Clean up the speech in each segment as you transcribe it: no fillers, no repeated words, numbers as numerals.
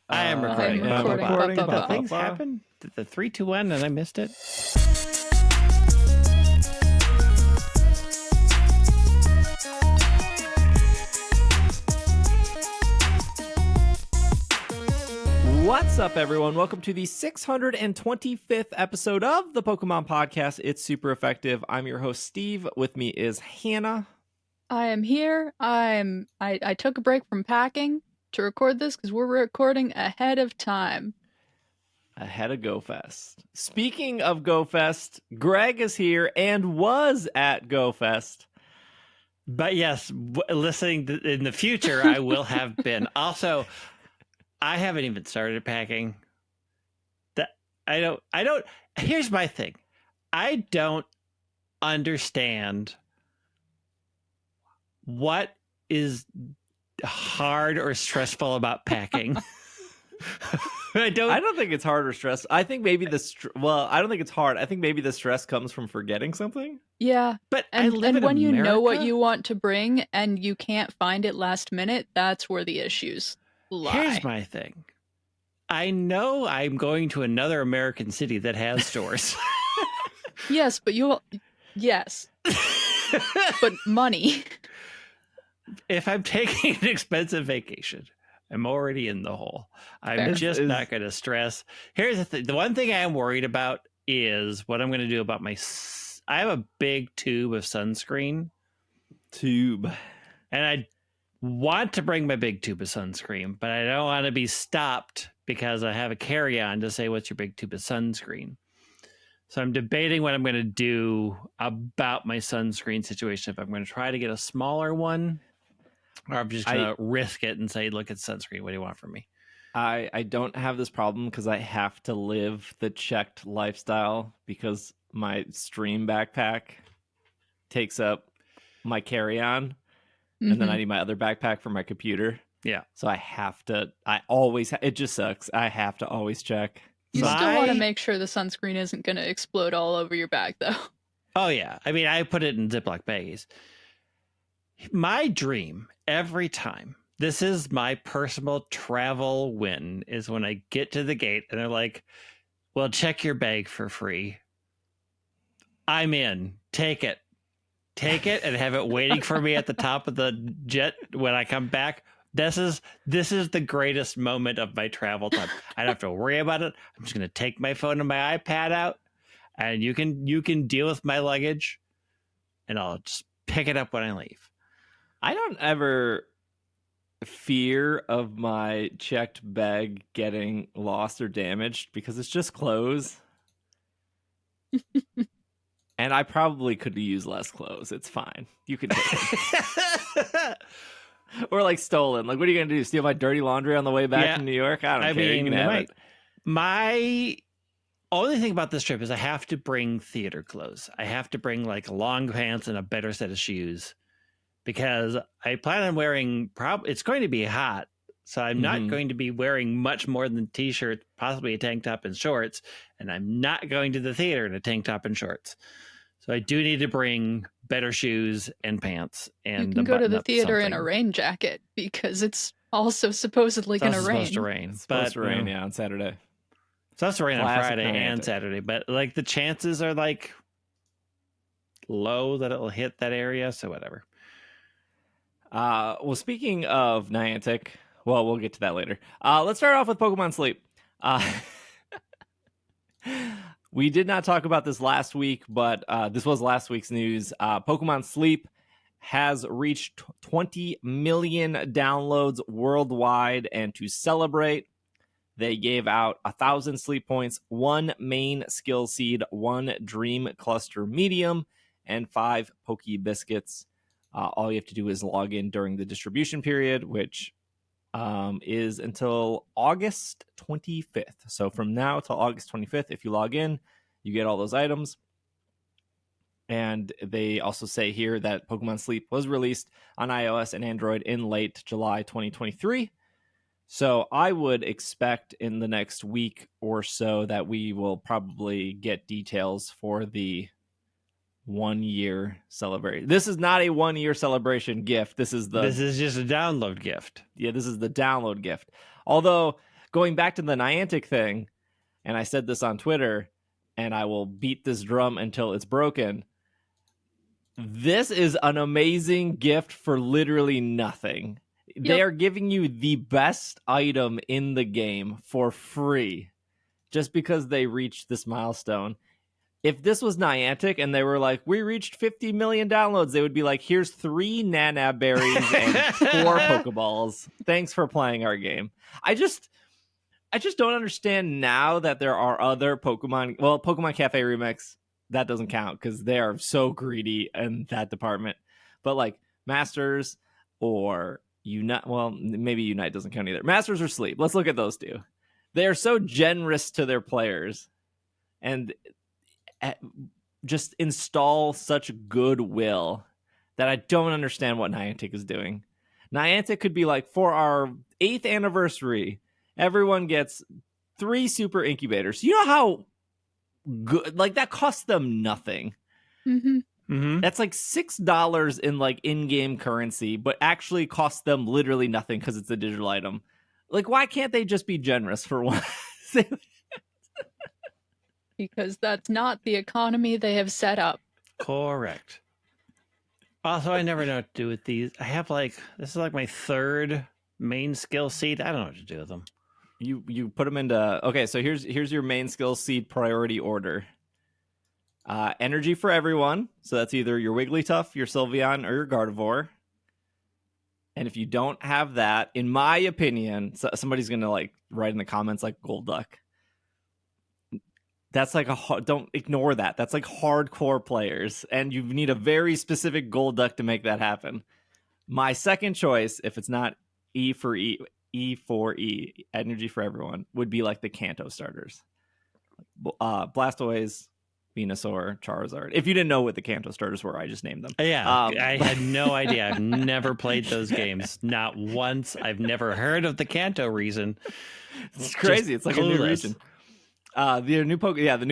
I am recording. I'm recording. Did things happen? Did the 3, 2, 1 and I missed it? What's up, everyone? Welcome to the 625th episode of the Pokemon Podcast. It's super effective. I'm your host, Steve. With me is Hannah. I am here. I took a break from packing to record this because we're recording ahead of time. Ahead of GoFest. Speaking of GoFest, Greg is here and was at GoFest. But yes, listening in the future, I will have been. Also, I haven't even started packing. I don't. Here's my thing. I don't understand what is hard or stressful about packing. I don't think it's hard or stress. I think maybe I don't think it's hard. I think maybe the stress comes from forgetting something. Yeah, but and when America. You know what you want to bring and you can't find it last minute, that's where the issues lie. Here's my thing. I know I'm going to another American city that has stores. Yes, but yes. But money. If I'm taking an expensive vacation, I'm already in the hole. I'm just not going to stress. Here's the thing. The one thing I am worried about is what I'm going to do about I have a big tube of sunscreen. And I want to bring my big tube of sunscreen, but I don't want to be stopped because I have a carry-on to say, what's your big tube of sunscreen? So I'm debating what I'm going to do about my sunscreen situation. If I'm going to try to get a smaller one, or I'm just going to risk it and say, look, it's sunscreen. What do you want from me? I don't have this problem because I have to live the checked lifestyle because my stream backpack takes up my carry-on. Mm-hmm. And then I need my other backpack for my computer. Yeah. So I always, it just sucks. I have to always check. You still want to make sure the sunscreen isn't going to explode all over your bag, though. Oh, yeah. I mean, I put it in Ziploc baggies. My dream every time, this is my personal travel win, is when I get to the gate and they're like, well, check your bag for free. I'm in. Take it and have it waiting for me at the top of the jet when I come back. This is the greatest moment of my travel time. I don't have to worry about it. I'm just going to take my phone and my iPad out, and you can deal with my luggage, and I'll just pick it up when I leave. I don't ever fear of my checked bag getting lost or damaged because it's just clothes. And I probably could use less clothes. It's fine. You can take it. Or like stolen. Like, what are you going to do? Steal my dirty laundry on the way back from New York? I don't care. You can have it. My only thing about this trip is I have to bring theater clothes. I have to bring like long pants and a better set of shoes because I plan on wearing it's going to be hot. So I'm not going to be wearing much more than t-shirt, possibly a tank top and shorts. And I'm not going to the theater in a tank top and shorts. So I do need to bring better shoes and pants. And you can go to the theater in a rain jacket because it's also supposedly going to rain. Supposed to rain. It's supposed to rain, on Saturday. It's supposed to rain on Friday and Saturday, but like the chances are like low that it'll hit that area. So whatever. Well, speaking of Niantic, well, we'll get to that later. Let's start off with Pokemon Sleep. We did not talk about this last week, but this was last week's news. Pokemon Sleep has reached 20 million downloads worldwide, and to celebrate, they gave out 1,000 sleep points, 1 main skill seed, 1 dream cluster medium, and 5 Poke Biscuits. All you have to do is log in during the distribution period, which is until August 25th. So from now till August 25th, if you log in, you get all those items. And they also say here that Pokemon Sleep was released on iOS and Android in late July 2023. So I would expect in the next week or so that we will probably get details for the 1 year celebration. This is not a 1 year celebration gift. This is just a download gift. Yeah, this is the download gift. Although going back to the Niantic thing, and I said this on Twitter, and I will beat this drum until it's broken. This is an amazing gift for literally nothing. Yep. They are giving you the best item in the game for free just because they reached this milestone. If this was Niantic and they were like, we reached 50 million downloads, they would be like, here's 3 Nanab berries and 4 Pokeballs. Thanks for playing our game. I just don't understand now that there are other Pokemon. Well, Pokemon Cafe Remix, that doesn't count because they are so greedy in that department. But like Masters or Unite, well, maybe Unite doesn't count either. Masters or Sleep. Let's look at those two. They are so generous to their players and just install such goodwill that I don't understand what Niantic is doing. Niantic could be like, for our 8th anniversary, everyone gets 3 super incubators. You know how good, like, that costs them nothing. Mm-hmm. Mm-hmm. That's like $6 in like in-game currency, but actually costs them literally nothing because it's a digital item. Like, why can't they just be generous for once? Because that's not the economy they have set up. Correct. Also, I never know what to do with these. I have this is like my 3rd main skill seed. I don't know what to do with them. You put them into, okay, so here's your main skill seed priority order. Energy for everyone. So that's either your Wigglytuff, your Sylveon, or your Gardevoir. And if you don't have that, in my opinion, somebody's going to like write in the comments like Golduck. That's like don't ignore that. That's like hardcore players. And you need a very specific Golduck to make that happen. My second choice, if it's not E for E, energy for everyone, would be like the Kanto starters. Blastoise, Venusaur, Charizard. If you didn't know what the Kanto starters were, I just named them. Yeah, I had no idea. I've never played those games. Not once. I've never heard of the Kanto reason. It's crazy. It's like clueless. A new region. The new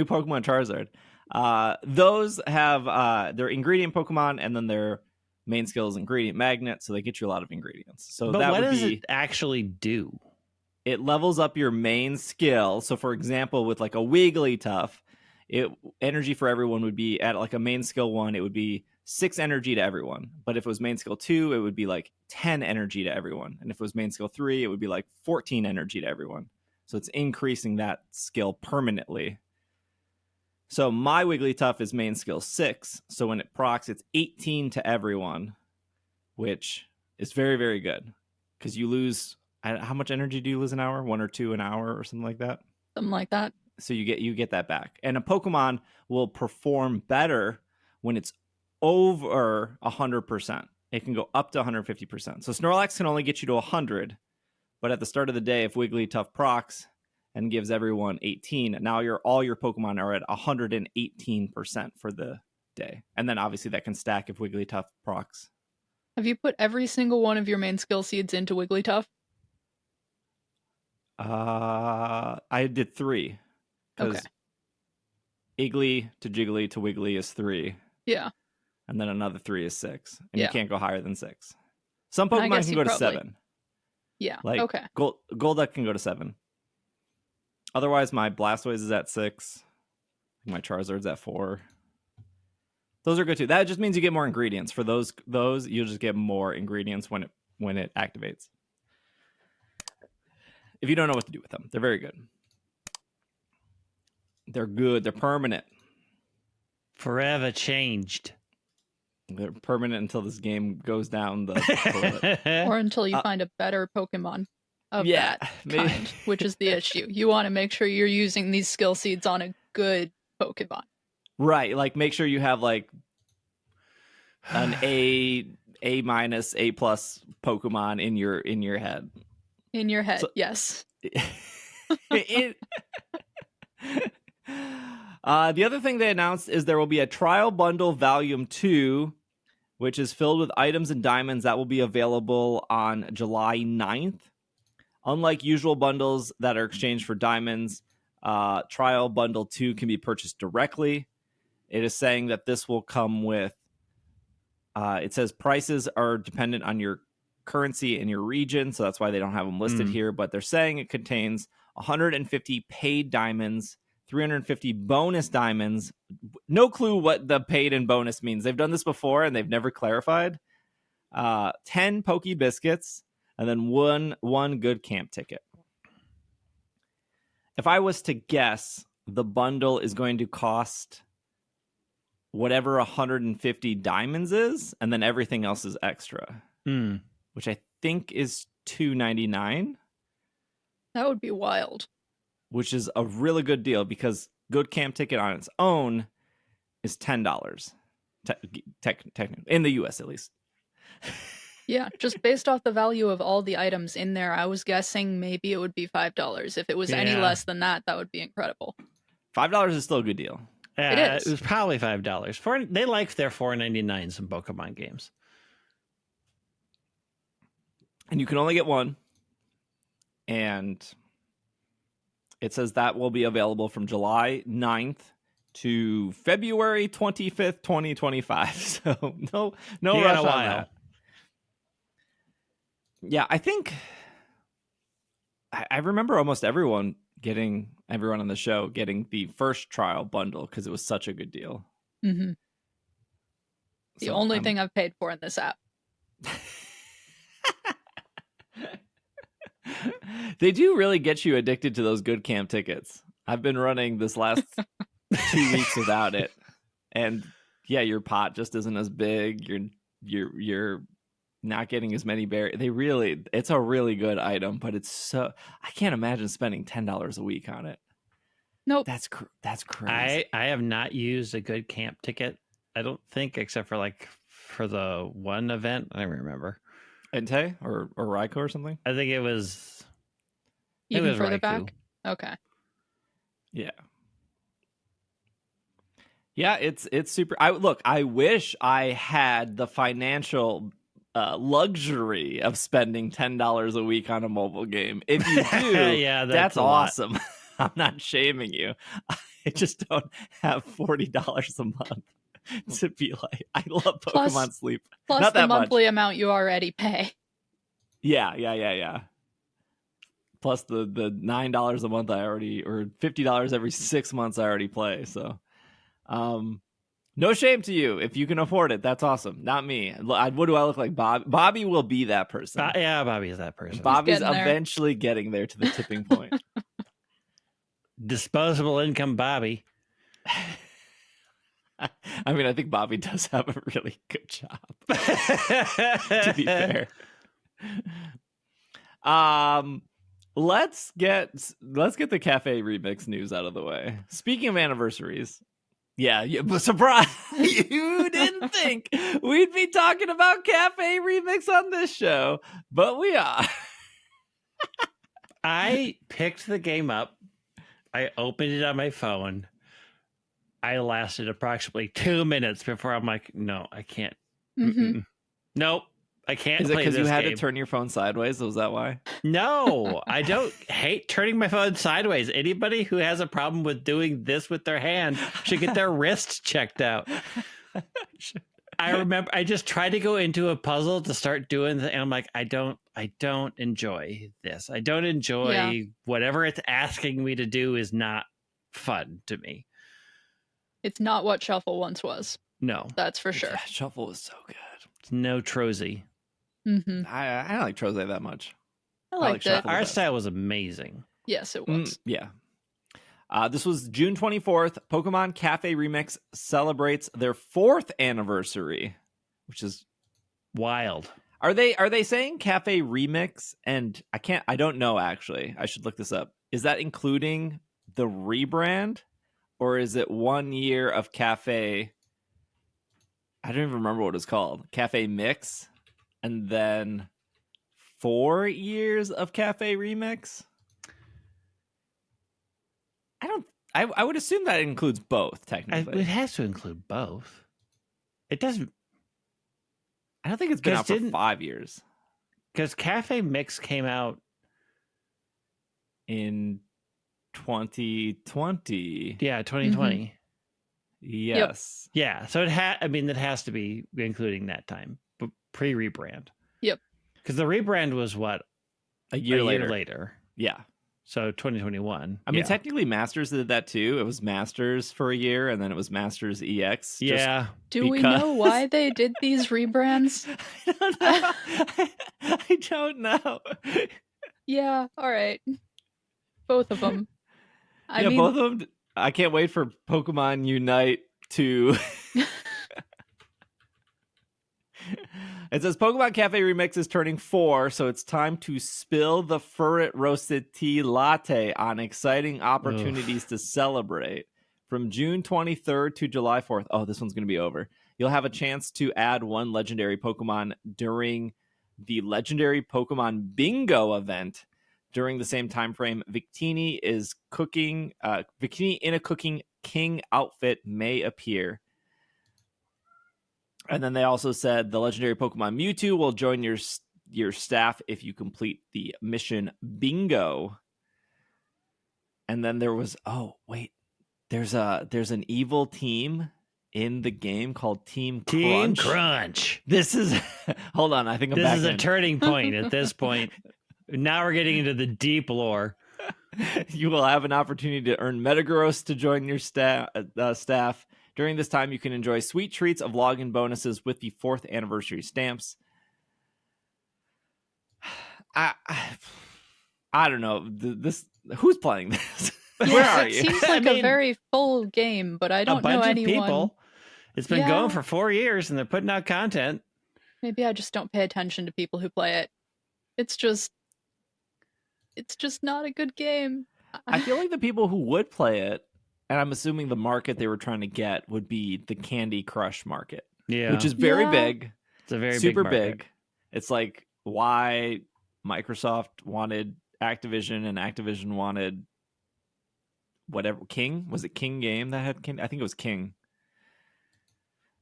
Pokemon Charizard. Those have their ingredient Pokemon, and then their main skill is ingredient magnet, so they get you a lot of ingredients. So but that what would does be, it actually do? It levels up your main skill. So for example, with like a Wigglytuff, energy for everyone would be at like a main skill 1, it would be 6 energy to everyone. But if it was main skill 2, it would be like 10 energy to everyone. And if it was main skill 3, it would be like 14 energy to everyone. So it's increasing that skill permanently. So my Wigglytuff is main skill 6. So when it procs, it's 18 to everyone, which is very, very good. Because you lose, how much energy do you lose an hour? 1 or 2 an hour or something like that? Something like that. So you get that back. And a Pokemon will perform better when it's over 100%. It can go up to 150%. So Snorlax can only get you to 100. But at the start of the day, if Wigglytuff procs and gives everyone 18, now all your Pokemon are at 118% for the day. And then obviously that can stack if Wigglytuff procs. Have you put every single one of your main skill seeds into Wigglytuff? I did 3. Because Iggly to Jiggly to Wiggly is 3. Yeah. And then another 3 is 6. And you can't go higher than 6. Some And Pokemon can go to 7. Yeah. Like Golduck can go to 7. Otherwise, my Blastoise is at 6. My Charizard's at 4. Those are good too. That just means you get more ingredients. For those you'll just get more ingredients when it activates. If you don't know what to do with them, they're very good. They're good. They're permanent. Forever changed. They're permanent until this game goes down the toilet. Or until you find a better Pokemon of that kind, which is the issue. You want to make sure you're using these skill seeds on a good Pokemon. Right. Like make sure you have like an A minus, A plus Pokemon in your head. In your head, yes. The other thing they announced is there will be a trial bundle volume 2, which is filled with items and diamonds that will be available on July 9th. Unlike usual bundles that are exchanged for diamonds, trial bundle 2 can be purchased directly. It is saying that this will come with, it says prices are dependent on your currency in your region, so that's why they don't have them listed here. But they're saying it contains 150 paid diamonds, 350 bonus diamonds. No clue what the paid and bonus means. They've done this before and they've never clarified. 10 Poke Biscuits, and then one good camp ticket. If I was to guess, the bundle is going to cost whatever 150 diamonds is, and then everything else is extra, which I think is $2.99. That would be wild. Which is a really good deal because good camp ticket on its own is $10. Technically, in the US at least. Yeah, just based off the value of all the items in there, I was guessing maybe it would be $5. If it was any less than that, that would be incredible. $5 is still a good deal. It is. It was probably $5. They like their $4.99 in Pokemon games. And you can only get one. And it says that will be available from July 9th to February 25th, 2025. So no rush on that. Yeah, I think I remember almost everyone on the show getting the first trial bundle because it was such a good deal. Mm-hmm. The only thing I've paid for in this app. They do really get you addicted to those good camp tickets. I've been running this last 2 weeks without it, and yeah, your pot just isn't as big. You're not getting as many berries. It's a really good item, but I can't imagine spending $10 a week on it. Nope. That's crazy. I have not used a good camp ticket, I don't think, except for the one event. I don't remember. Entei or Raikou or something? I think it was Even further Raikou. back? Okay. Yeah. Yeah, it's super. I wish I had the financial luxury of spending $10 a week on a mobile game. If you do, yeah, that's awesome. I'm not shaming you. I just don't have $40 a month to be like, I love Pokemon Sleep. Plus not the that monthly much. amount you already pay. Yeah. Plus the $9 a month or $50 every 6 months I already play. So, no shame to you if you can afford it. That's awesome. Not me. What do I look like? Bobby will be that person. Yeah, Bobby is that person. Bobby's eventually getting there to the tipping point. Disposable income Bobby. I mean, I think Bobby does have a really good job. To be fair. Let's get the Café remix news out of the way. Speaking of anniversaries, but surprise! You didn't think we'd be talking about Café remix on this show, but we are. I picked the game up. I opened it on my phone. I lasted approximately 2 minutes before I'm like, no, I can't. Mm-hmm. Nope, I can't. Is it because you had game. to turn your phone sideways? Was that why? No, I don't hate turning my phone sideways. Anybody who has a problem with doing this with their hand should get their wrist checked out. I remember I just tried to go into a puzzle to start doing and I'm like, I don't enjoy this. I don't enjoy whatever it's asking me to do is not fun to me. It's not what Shuffle once was. No. That's for sure. Yeah, Shuffle was so good. It's no Trozy. Mm-hmm. I don't like Troze that much. I liked it. Art style was amazing. Yes, it was. Yeah. This was June 24th. Pokemon Café Remix celebrates their 4th anniversary, which is wild. Are they saying Café Remix? And I don't know actually. I should look this up. Is that including the rebrand? Or is it 1 year of Café? I don't even remember what it's called. Café Mix, and then 4 years of Café Remix. I would assume that includes both. Technically, it has to include both. It doesn't. I don't think it's been out for 5 years. Because Café Mix came out in 2020. Yeah, 2020. Mm-hmm. Yes. Yep. Yeah. So it has to be including that time, but pre-rebrand. Yep. Because the rebrand was what? A year later. later. Yeah. So 2021. I mean, technically Masters did that too. It was Masters for a year, and then it was Masters EX. Yeah. Do we know why they did these rebrands? I don't know. Yeah, all right. Both of them. I mean, both of them. I can't wait for Pokemon Unite to... It says Pokemon Cafe Remix is turning 4, so it's time to spill the Furret roasted tea latte on exciting opportunities to celebrate. From June 23rd to July 4th. Oh, this one's going to be over. You'll have a chance to add one legendary Pokemon during the Legendary Pokemon Bingo event. During the same time frame, Victini is cooking. Victini in a cooking king outfit may appear. And then they also said the legendary Pokemon Mewtwo will join your staff if you complete the mission Bingo. And then there was there's an evil team in the game called Team Crunch. This is hold on, I think this is a turning point at this point. Now we're getting into the deep lore. You will have an opportunity to earn Metagross to join your staff. During this time, you can enjoy sweet treats of login bonuses with the 4th anniversary stamps. I don't know. Who's playing this? Where are you? It seems like a very full game, but I don't know anyone. Of people. It's been going for 4 years, and they're putting out content. Maybe I just don't pay attention to people who play it. It's just not a good game. I feel like the people who would play it, and I'm assuming the market they were trying to get would be the Candy Crush market. Yeah. Which is very big. It's a very super big. It's like why Microsoft wanted Activision and Activision wanted whatever. King? Was it King game that had King? I think it was King.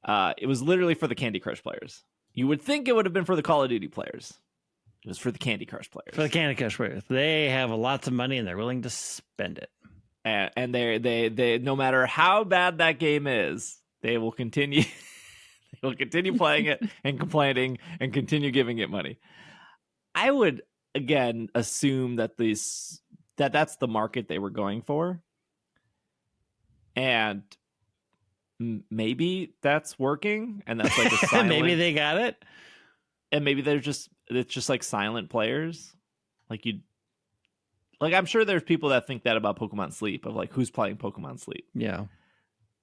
It was literally for the Candy Crush players. You would think it would have been for the Call of Duty players. It was for the Candy Crush players. For the Candy Crush players. They have lots of money and they're willing to spend it. And they no matter how bad that game is, they will continue they will continue playing it and complaining and continue giving it money. I would again assume that that's the market they were going for. And maybe that's working and that's like a silent maybe they got it. And maybe it's just like silent players. I'm sure there's people that think that about Pokemon Sleep, of like who's playing Pokemon Sleep. Yeah.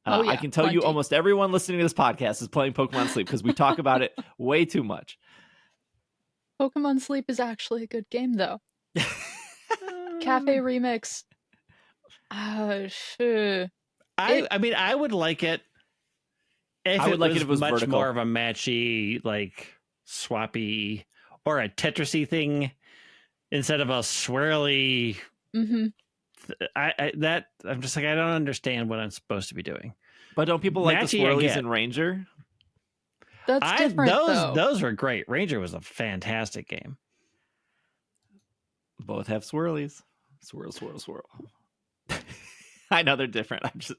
I can tell you almost everyone listening to this podcast is playing Pokemon Sleep because we talk about it way too much. Pokemon Sleep is actually a good game, though. Cafe Remix. Sure. I mean, I would like it if it was much vertical. More of a matchy, like swappy or a Tetrisy thing instead of a swirly. Mm-hmm. I'm just like, I don't understand what I'm supposed to be doing. But don't people like the swirlies in Ranger? That's different. Those were great. Ranger was a fantastic game. Both have swirlies. Swirl, swirl, swirl. I know they're different. I'm just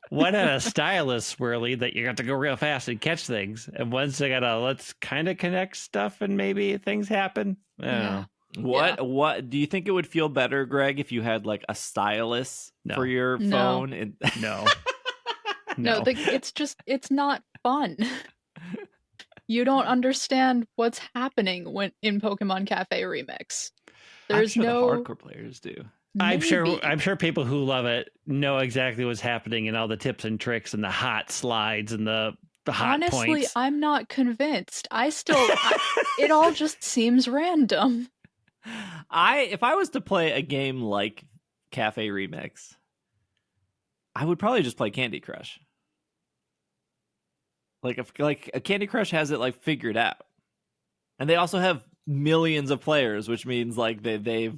one had a stylus swirly that you have to go real fast and catch things, and one's got a let's kind of connect stuff and maybe things happen. Yeah. What do you think it would feel better, Greg, if you had like a stylus for your phone? No. It's not fun. You don't understand what's happening when in Pokemon Cafe Remix. There's I'm sure the hardcore players do. I'm sure people who love it know exactly what's happening and all the tips and tricks and the hot slides and the hot points. Honestly, I'm not convinced. It all just seems random. If I was to play a game like Cafe Remix, I would probably just play Candy Crush. Like a Candy Crush has it like figured out, and they also have millions of players, which means like they've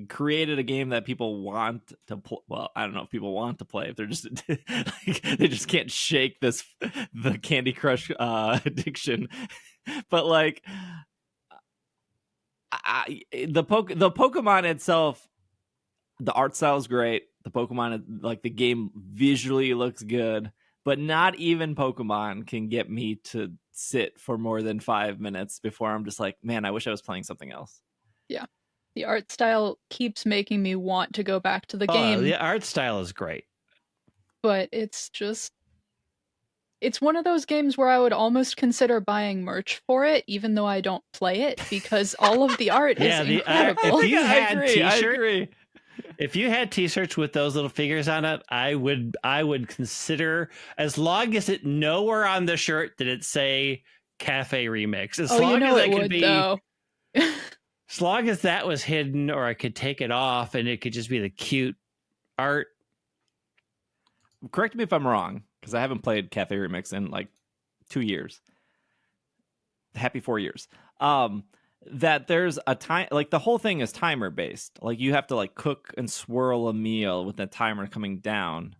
created a game that people want to play. Well, I don't know if people want to play if they're just like, they just can't shake the Candy Crush addiction, but like. The Pokemon itself, the art style is great. The Pokemon, like the game visually looks good, but not even Pokemon can get me to sit for more than 5 minutes before I'm just like, man, I wish I was playing something else. Yeah. The art style keeps making me want to go back to the game. The art style is great. But it's one of those games where I would almost consider buying merch for it, even though I don't play it, because all of the art is incredible. If you had I agree. If you had t-shirts with those little figures on it, I would consider, as long as it nowhere on the shirt did it say Café Remix. As long as it could be, though. As long as that was hidden, or I could take it off and it could just be the cute art. Correct me if I'm wrong, because I haven't played Café Remix in like 2 years. Happy 4 years. That there's a time, like the whole thing is timer based. Like you have to like cook and swirl a meal with the timer coming down.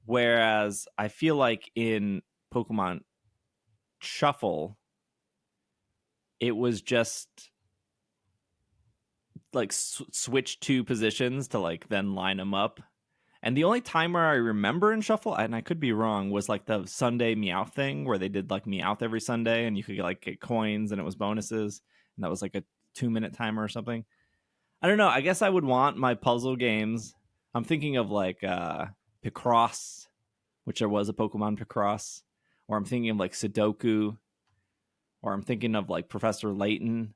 Whereas I feel like in Pokemon Shuffle, it was just like switch 2 positions to like then line them up. And the only timer I remember in Shuffle, and I could be wrong, was like the Sunday Meowth thing where they did like Meowth every Sunday and you could get coins and it was bonuses. And that was like a 2-minute timer or something. I don't know. I guess I would want my puzzle games. I'm thinking of like Picross, which there was a Pokemon Picross. Or I'm thinking of like Sudoku. Or I'm thinking of like Professor Layton.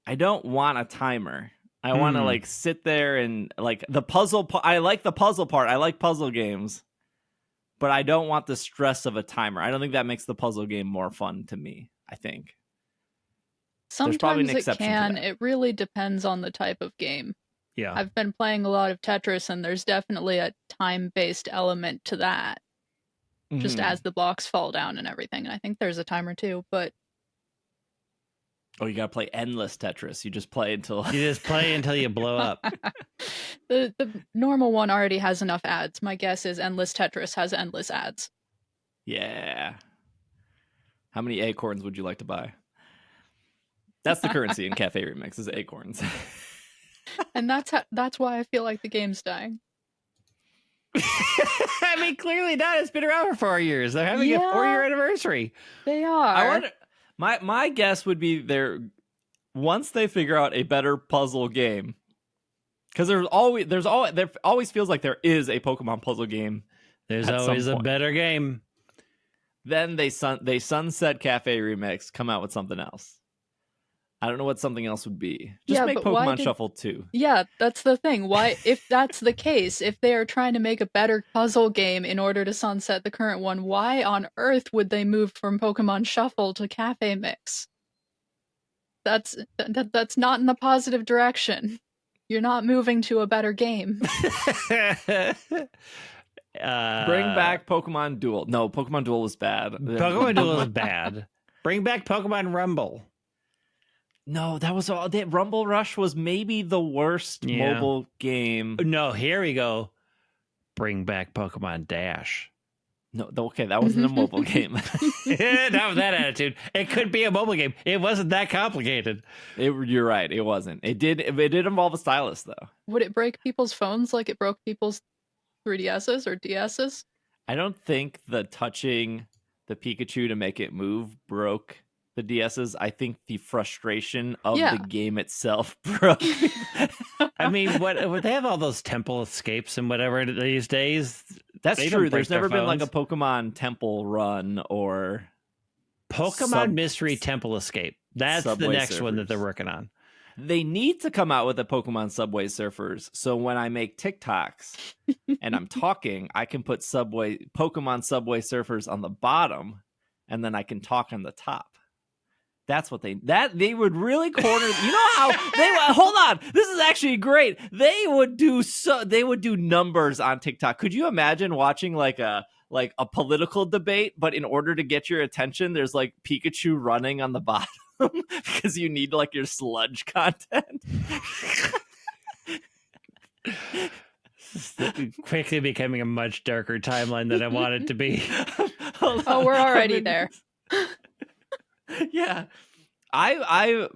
I don't want a timer. I want to like sit there and like the puzzle. I like the puzzle part. I like puzzle games. But I don't want the stress of a timer. I don't think that makes the puzzle game more fun to me, I think. Sometimes it can. It really depends on the type of game. Yeah. I've been playing a lot of Tetris, and there's definitely a time-based element to that. Just as the blocks fall down and everything. And I think there's a timer too, but... Oh, you gotta play endless Tetris. You just play until... you blow up. The normal one already has enough ads. My guess is endless Tetris has endless ads. Yeah. How many acorns would you like to buy? That's the currency in Café Remix, is acorns. And that's why I feel like the game's dying. I mean, clearly not. It's been around for 4 years. They're having a 4-year anniversry. They are. I wonder. My guess would be once they figure out a better puzzle game, because there always feels like there is a Pokemon puzzle game. There's always a better game. Then they sunset Café Remix, come out with something else. I don't know what something else would be. Just make Pokemon Shuffle 2. Yeah, that's the thing. Why, if that's the case, if they are trying to make a better puzzle game in order to sunset the current one, why on earth would they move from Pokemon Shuffle to Café Mix? That's not in the positive direction. You're not moving to a better game. Bring back Pokemon Duel. No, Pokemon Duel was bad. Pokemon Duel was bad. Bring back Pokemon Rumble. No, that was all. That Rumble Rush was maybe the worst mobile game. No, here we go. Bring back Pokemon Dash. No, okay, that wasn't a mobile game. Not with that attitude. It could be a mobile game. It wasn't that complicated. You're right. It wasn't. It did involve a stylus, though. Would it break people's phones like it broke people's 3DSs or DSs? I don't think the touching the Pikachu to make it move broke the DSs. I think the frustration of the game itself broke. I mean, what they have all those temple escapes and whatever these days. That's true. There's never been like a Pokemon temple run or Pokemon Mystery Temple Escape. That's the next one that they're working on. They need to come out with a Pokemon Subway Surfers. So when I make TikToks and I'm talking, I can put Pokemon Subway Surfers on the bottom, and then I can talk on the top. That's what they would really corner. You know how hold on. This is actually great. They would do numbers on TikTok. Could you imagine watching like a political debate, but in order to get your attention, there's like Pikachu running on the bottom because you need like your sludge content. Quickly becoming a much darker timeline than I want it to be. Oh, we're already there. Yeah, Subway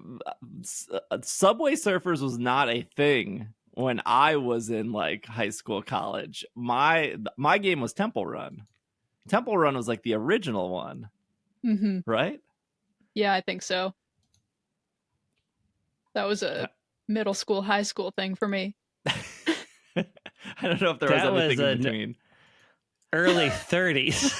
Surfers was not a thing when I was in like high school, college. My game was Temple Run. Temple Run was like the original one. Mm-hmm. right? Yeah, I think so. That was a middle school, high school thing for me. I don't know if there was That anything was in an between. early 30s.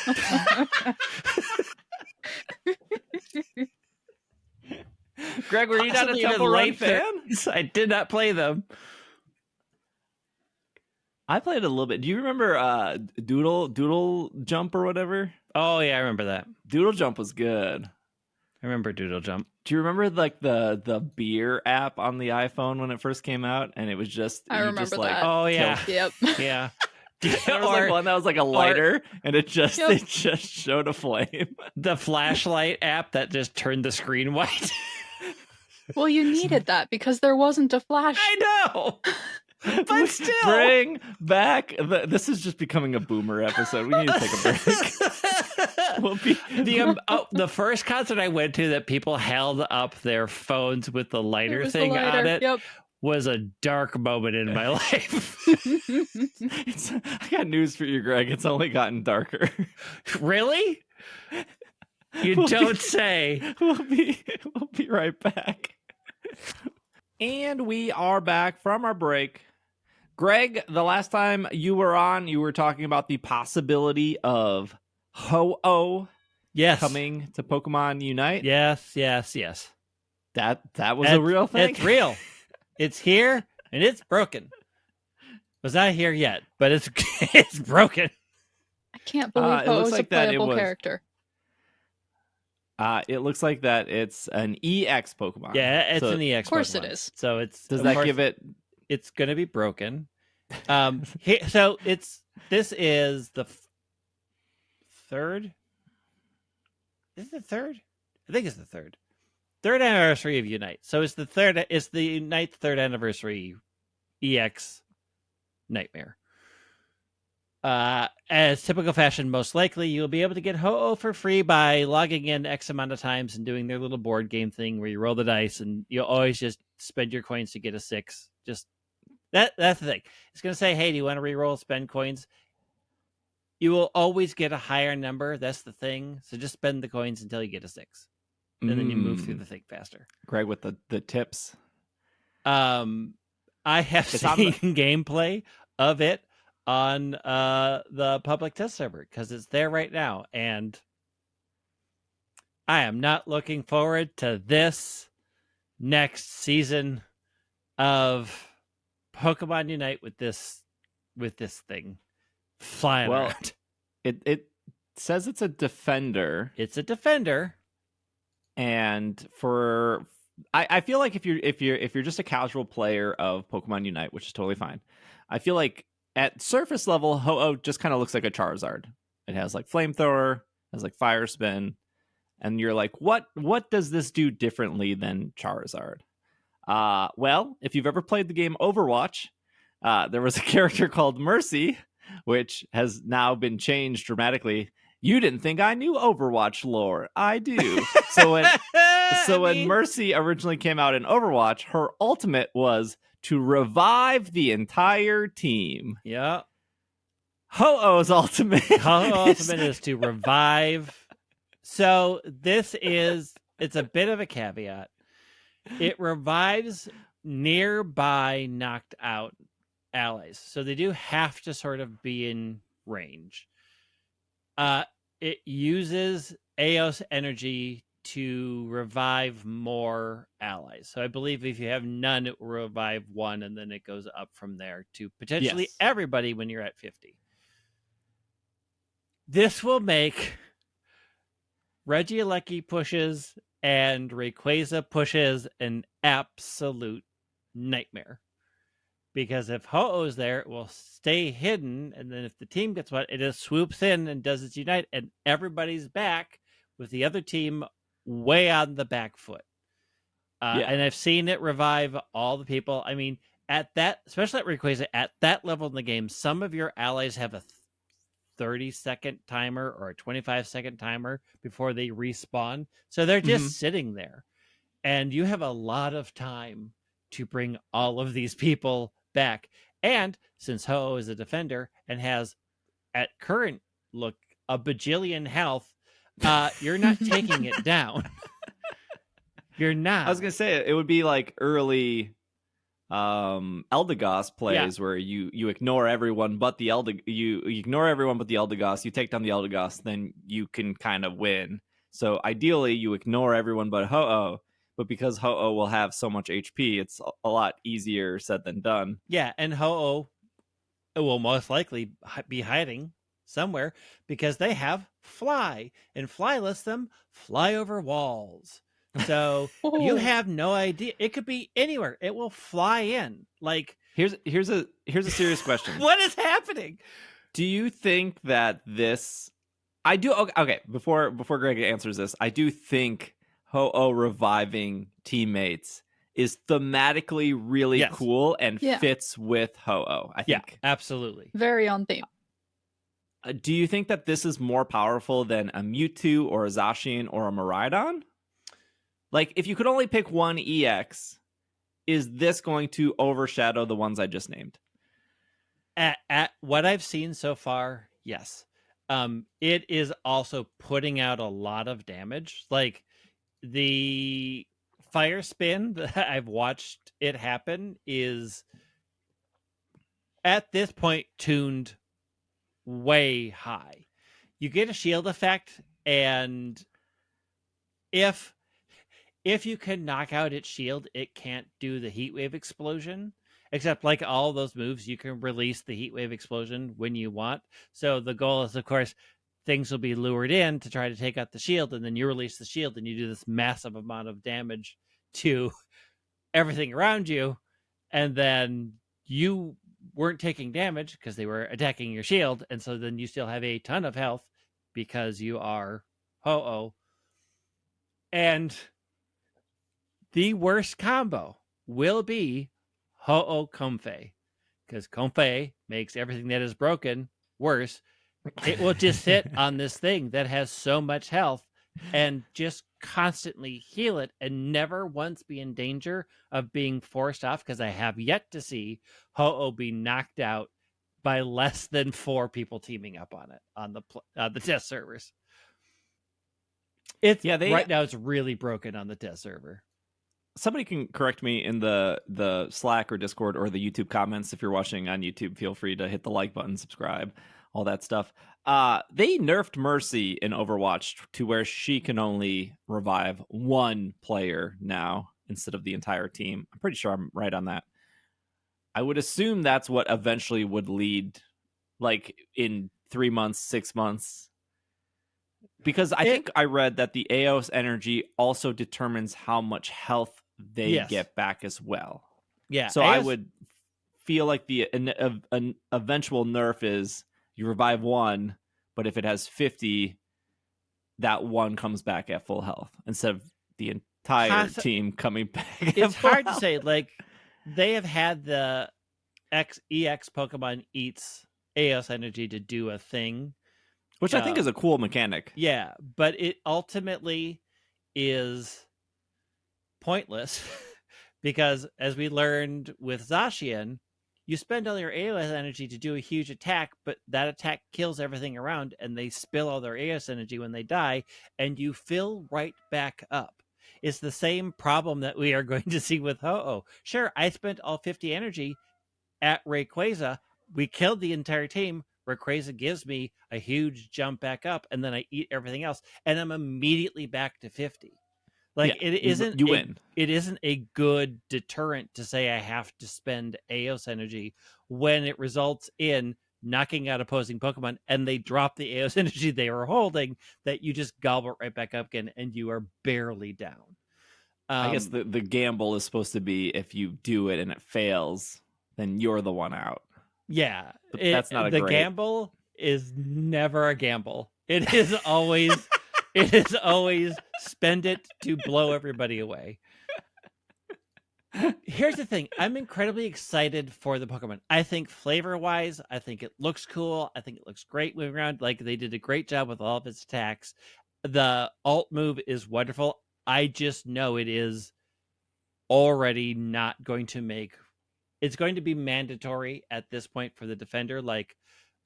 Greg, were you not a Possibly even Temple Run late fan? 30s. I did not play them. I played a little bit. Do you remember Doodle Jump or whatever? Oh yeah, I remember that. Doodle Jump was good. I remember Doodle Jump. Do you remember like the beer app on the iPhone when it first came out, and it was just I remember that. Oh yeah, Yep. yeah. There was like one that was like a lighter, and it just showed a flame. The flashlight app that just turned the screen white. Well, you needed that because there wasn't a flash. I know. But still, bring back. This is just becoming a boomer episode. We need to take a break. The first concert I went to that people held up their phones with the lighter thing the lighter. on it Yep. was a dark moment in my life. I got news for you, Greg. It's only gotten darker. Really? You don't say. We'll be right back. And we are back from our break. Greg, the last time you were on, you were talking about the possibility of Ho-Oh coming to Pokemon Unite. Yes. That was a real thing? It's real. It's here, and it's broken. It's not here yet, but it's broken. I can't believe Ho-Oh's a playable character. It looks like that it's an EX Pokemon. Yeah, it's an EX Pokemon. Of course it is. So it's Does that give it... It's going to be broken. So this is the third. Is it the third? I think it's the third anniversary of Unite. So it's the Unite's third anniversary EX Nightmare. As typical fashion, most likely you'll be able to get Ho-Oh for free by logging in X amount of times and doing their little board game thing where you roll the dice and you'll always just spend your coins to get a 6. Just that's the thing. It's going to say, hey, do you want to reroll, spend coins? You will always get a higher number. That's the thing. So just spend the coins until you get a 6. And then you move through the thing faster. Greg with the tips. I have seen gameplay of it on the public test server because it's there right now. And I am not looking forward to this next season of Pokemon Unite with this thing flying around. It says it's a defender. It's a defender, and I feel like if you're just a casual player of Pokemon Unite, which is totally fine, I feel like at surface level, Ho-Oh just kind of looks like a Charizard. It has like flamethrower, has like fire spin, and you're like, what does this do differently than Charizard? Well, if you've ever played the game Overwatch, there was a character called Mercy, which has now been changed dramatically. You didn't think I knew Overwatch lore. I do. So when Mercy originally came out in Overwatch, her ultimate was to revive the entire team. Yeah. Ho-Oh's ultimate. Is to revive. So it's a bit of a caveat. It revives nearby knocked out allies. So they do have to sort of be in range. It uses Eos energy to revive more allies. So I believe if you have none, it will revive one, and then it goes up from there to potentially everybody when you're at 50. This will make Regieleki pushes and Rayquaza pushes an absolute nightmare. Because if Ho-Oh's there, it will stay hidden, and then if the team gets one, it just swoops in and does its Unite, and everybody's back with the other team way on the back foot. And I've seen it revive all the people. I mean, at that, especially at Rayquaza, at that level in the game, some of your allies have a 30-second timer or a 25-second timer before they respawn. So they're just sitting there. And you have a lot of time to bring all of these people back. And since Ho-Oh is a defender and has, at current look, a bajillion health, You're not taking it down. You're not. I was gonna say it would be like early Eldegoss plays where you ignore everyone but the you ignore everyone but the Eldegoss, you take down the Eldegoss, then you can kind of win. So ideally you ignore everyone but Ho-Oh, but because Ho-Oh will have so much HP, it's a lot easier said than done. Yeah, and Ho-Oh will most likely be hiding somewhere because they have Fly, and Fly lets them fly over walls. So you have no idea. It could be anywhere. It will fly in. Like here's a serious question. What is happening? Do you think that this? I do. Okay. Before Greg answers this, I do think Ho-Oh reviving teammates is thematically really cool and fits with Ho-Oh. I think absolutely very on theme. Do you think that this is more powerful than a Mewtwo or a Zacian or a Miraidon? Like, if you could only pick one EX, is this going to overshadow the ones I just named? At what I've seen so far, yes. It is also putting out a lot of damage. Like, the fire spin that I've watched it happen is, at this point, tuned way high. You get a shield effect, and if you can knock out its shield, it can't do the heat wave explosion. Except, like all those moves, you can release the heat wave explosion when you want. So the goal is, of course, things will be lured in to try to take out the shield, and then you release the shield, and you do this massive amount of damage to everything around you, and then you weren't taking damage because they were attacking your shield, and so then you still have a ton of health because you are Ho-Oh. And the worst combo will be Ho-Oh Comfey, because Comfey makes everything that is broken worse. It will just sit on this thing that has so much health and just constantly heal it and never once be in danger of being forced off, because I have yet to see Ho-Oh be knocked out by less than 4 people teaming up on it on the test servers. Right now it's really broken on the test server. Somebody can correct me in the Slack or Discord or the YouTube comments. If you're watching on YouTube, feel free to hit the like button, subscribe, all that stuff. They nerfed Mercy in Overwatch to where she can only revive one player now instead of the entire team. I'm pretty sure I'm right on that. I would assume that's what eventually would lead, like, in 3 months, 6 months. Because I think I read that the Eos energy also determines how much health they get back as well. Yeah. So I would feel like an eventual nerf is you revive one, but if it has 50, that one comes back at full health instead of the entire team coming back. It's hard to say. Like, they have had the EX Pokemon eats Eos energy to do a thing, which I think is a cool mechanic. Yeah, but it ultimately is pointless because, as we learned with Zacian, you spend all your Eos energy to do a huge attack, but that attack kills everything around, and they spill all their Eos energy when they die, and you fill right back up. It's the same problem that we are going to see with Ho-Oh. Sure, I spent all 50 energy at Rayquaza. We killed the entire team. Rayquaza gives me a huge jump back up, and then I eat everything else, and I'm immediately back to 50. Like, it isn't you win. It isn't a good deterrent to say I have to spend Eos energy when it results in knocking out opposing Pokemon, and they drop the Eos energy they were holding, that you just gobble it right back up again, and you are barely down. I guess the gamble is supposed to be if you do it and it fails, then you're the one out. Yeah, that's not the gamble is never a gamble. It is always it is always spend it to blow everybody away. Here's the thing. I'm incredibly excited for the Pokemon. I think flavor-wise, I think it looks cool. I think it looks great moving around. Like, they did a great job with all of its attacks. The alt move is wonderful. I just know it is already not going to make... It's going to be mandatory at this point for the defender. Like,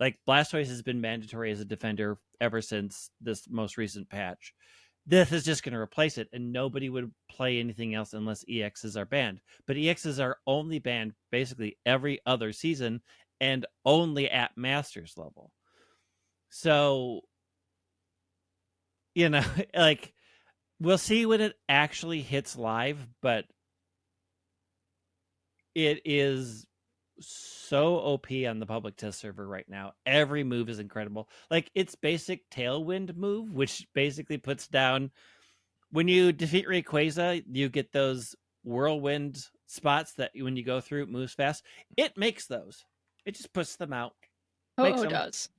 like Blastoise has been mandatory as a defender ever since this most recent patch. This is just going to replace it, and nobody would play anything else unless EXs are banned. But EXs are only banned basically every other season and only at Masters level. So, like, we'll see when it actually hits live, but it is so OP on the public test server right now. Every move is incredible. Like, its basic Tailwind move, which basically puts down... When you defeat Rayquaza, you get those whirlwind spots that when you go through, it moves fast. It makes those. It just puts them out. Oh, does.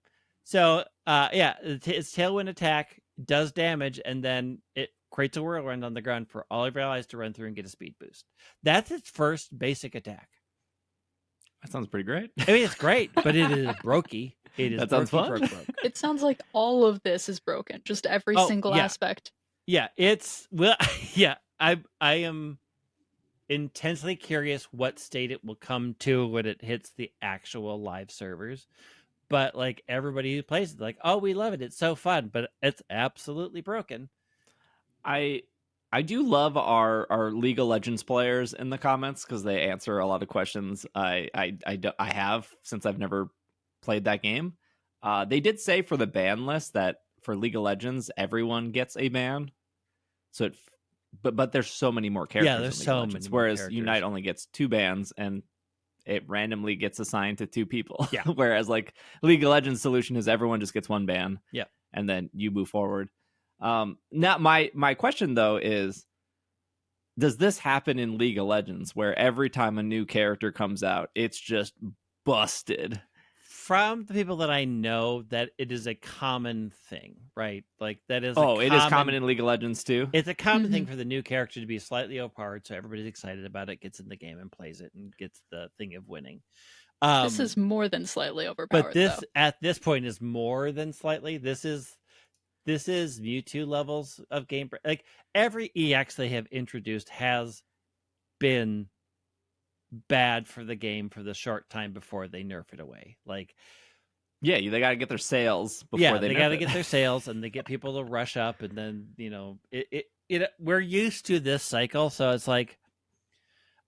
So, its Tailwind attack does damage, and then it creates a whirlwind on the ground for all of your allies to run through and get a speed boost. That's its first basic attack. That sounds pretty great. I mean, it's great, but it is brokey. It is that sounds fun. Broke. It sounds like all of this is broken. Just every single aspect. Yeah, I am intensely curious what state it will come to when it hits the actual live servers. But like everybody who plays it, like, oh, we love it. It's so fun, but it's absolutely broken. I do love our League of Legends players in the comments because they answer a lot of questions I have since I've never played that game. They did say for the ban list that for League of Legends everyone gets a ban. So but there's so many more characters. Yeah, there's so many. Whereas Unite only gets 2 bans and it randomly gets assigned to 2 people. Yeah. Whereas like League of Legends solution is everyone just gets 1 ban. Yeah. And then you move forward. Now my question though is, does this happen in League of Legends where every time a new character comes out, it's just busted? From the people that I know, that it is a common thing, right? Like that is. It is common in League of Legends too. It's a common thing for the new character to be slightly overpowered, so everybody's excited about it, gets in the game and plays it, and gets the thing of winning. This is more than slightly overpowered. But this, at this point, is more than slightly. This is Mewtwo levels of game. Like every EX they have introduced has been bad for the game for the short time before they nerf it away. Like, yeah, they got to get their sales before they got to get their sales, and they get people to rush up, and then we're used to this cycle, so it's like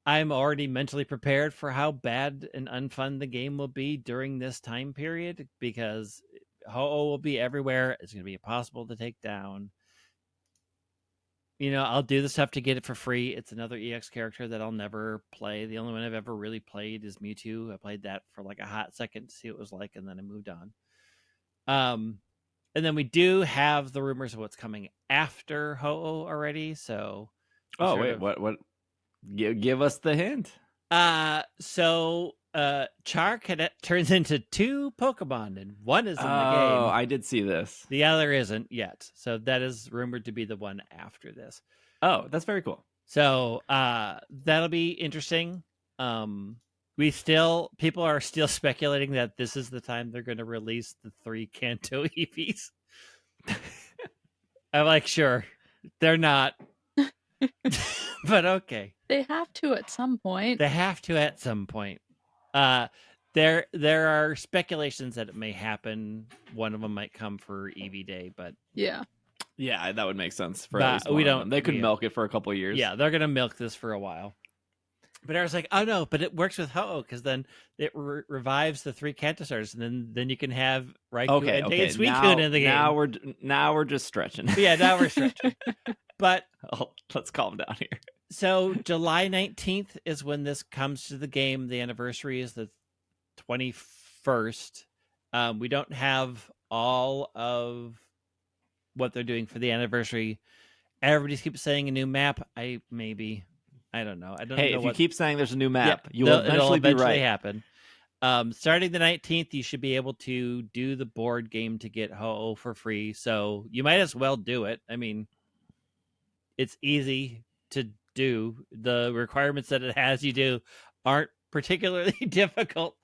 I'm already mentally prepared for how bad and unfun the game will be during this time period, because Ho-Oh will be everywhere. It's going to be impossible to take down. I'll do the stuff to get it for free. It's another EX character that I'll never play. The only one I've ever really played is Mewtwo. I played that for like a hot second to see what it was like, and then I moved on. And then we do have the rumors of what's coming after Ho-Oh already. So, what? Give us the hint. Charcadet turns into 2 Pokemon, and one is in the game. Oh, I did see this. The other isn't yet. So that is rumored to be the one after this. Oh, that's very cool. So that'll be interesting. People are still speculating that this is the time they're going to release the 3 Kanto EVs. I'm like, sure, they're not. But okay. They have to at some point. There are speculations that it may happen. One of them might come for EV Day, but yeah, that would make sense. For at least one we of don't. them. They could milk it for a couple of years. Yeah, they're gonna milk this for a while. But I was like, oh no, but it works with Ho-Oh because then it revives the 3 Kanto starters, and then you can have Raikou and Suicune in the game. Now we're just stretching. Yeah, now we're stretching. But let's calm down here. So July 19th is when this comes to the game. The anniversary is the 21st. We don't have all of what they're doing for the anniversary. Everybody keeps saying a new map. I don't know. I don't know. If you keep saying there's a new map, you will eventually be right. Happen. Starting the 19th, you should be able to do the board game to get Ho-Oh for free. So you might as well do it. I mean, it's easy to do. The requirements that it has you do aren't particularly difficult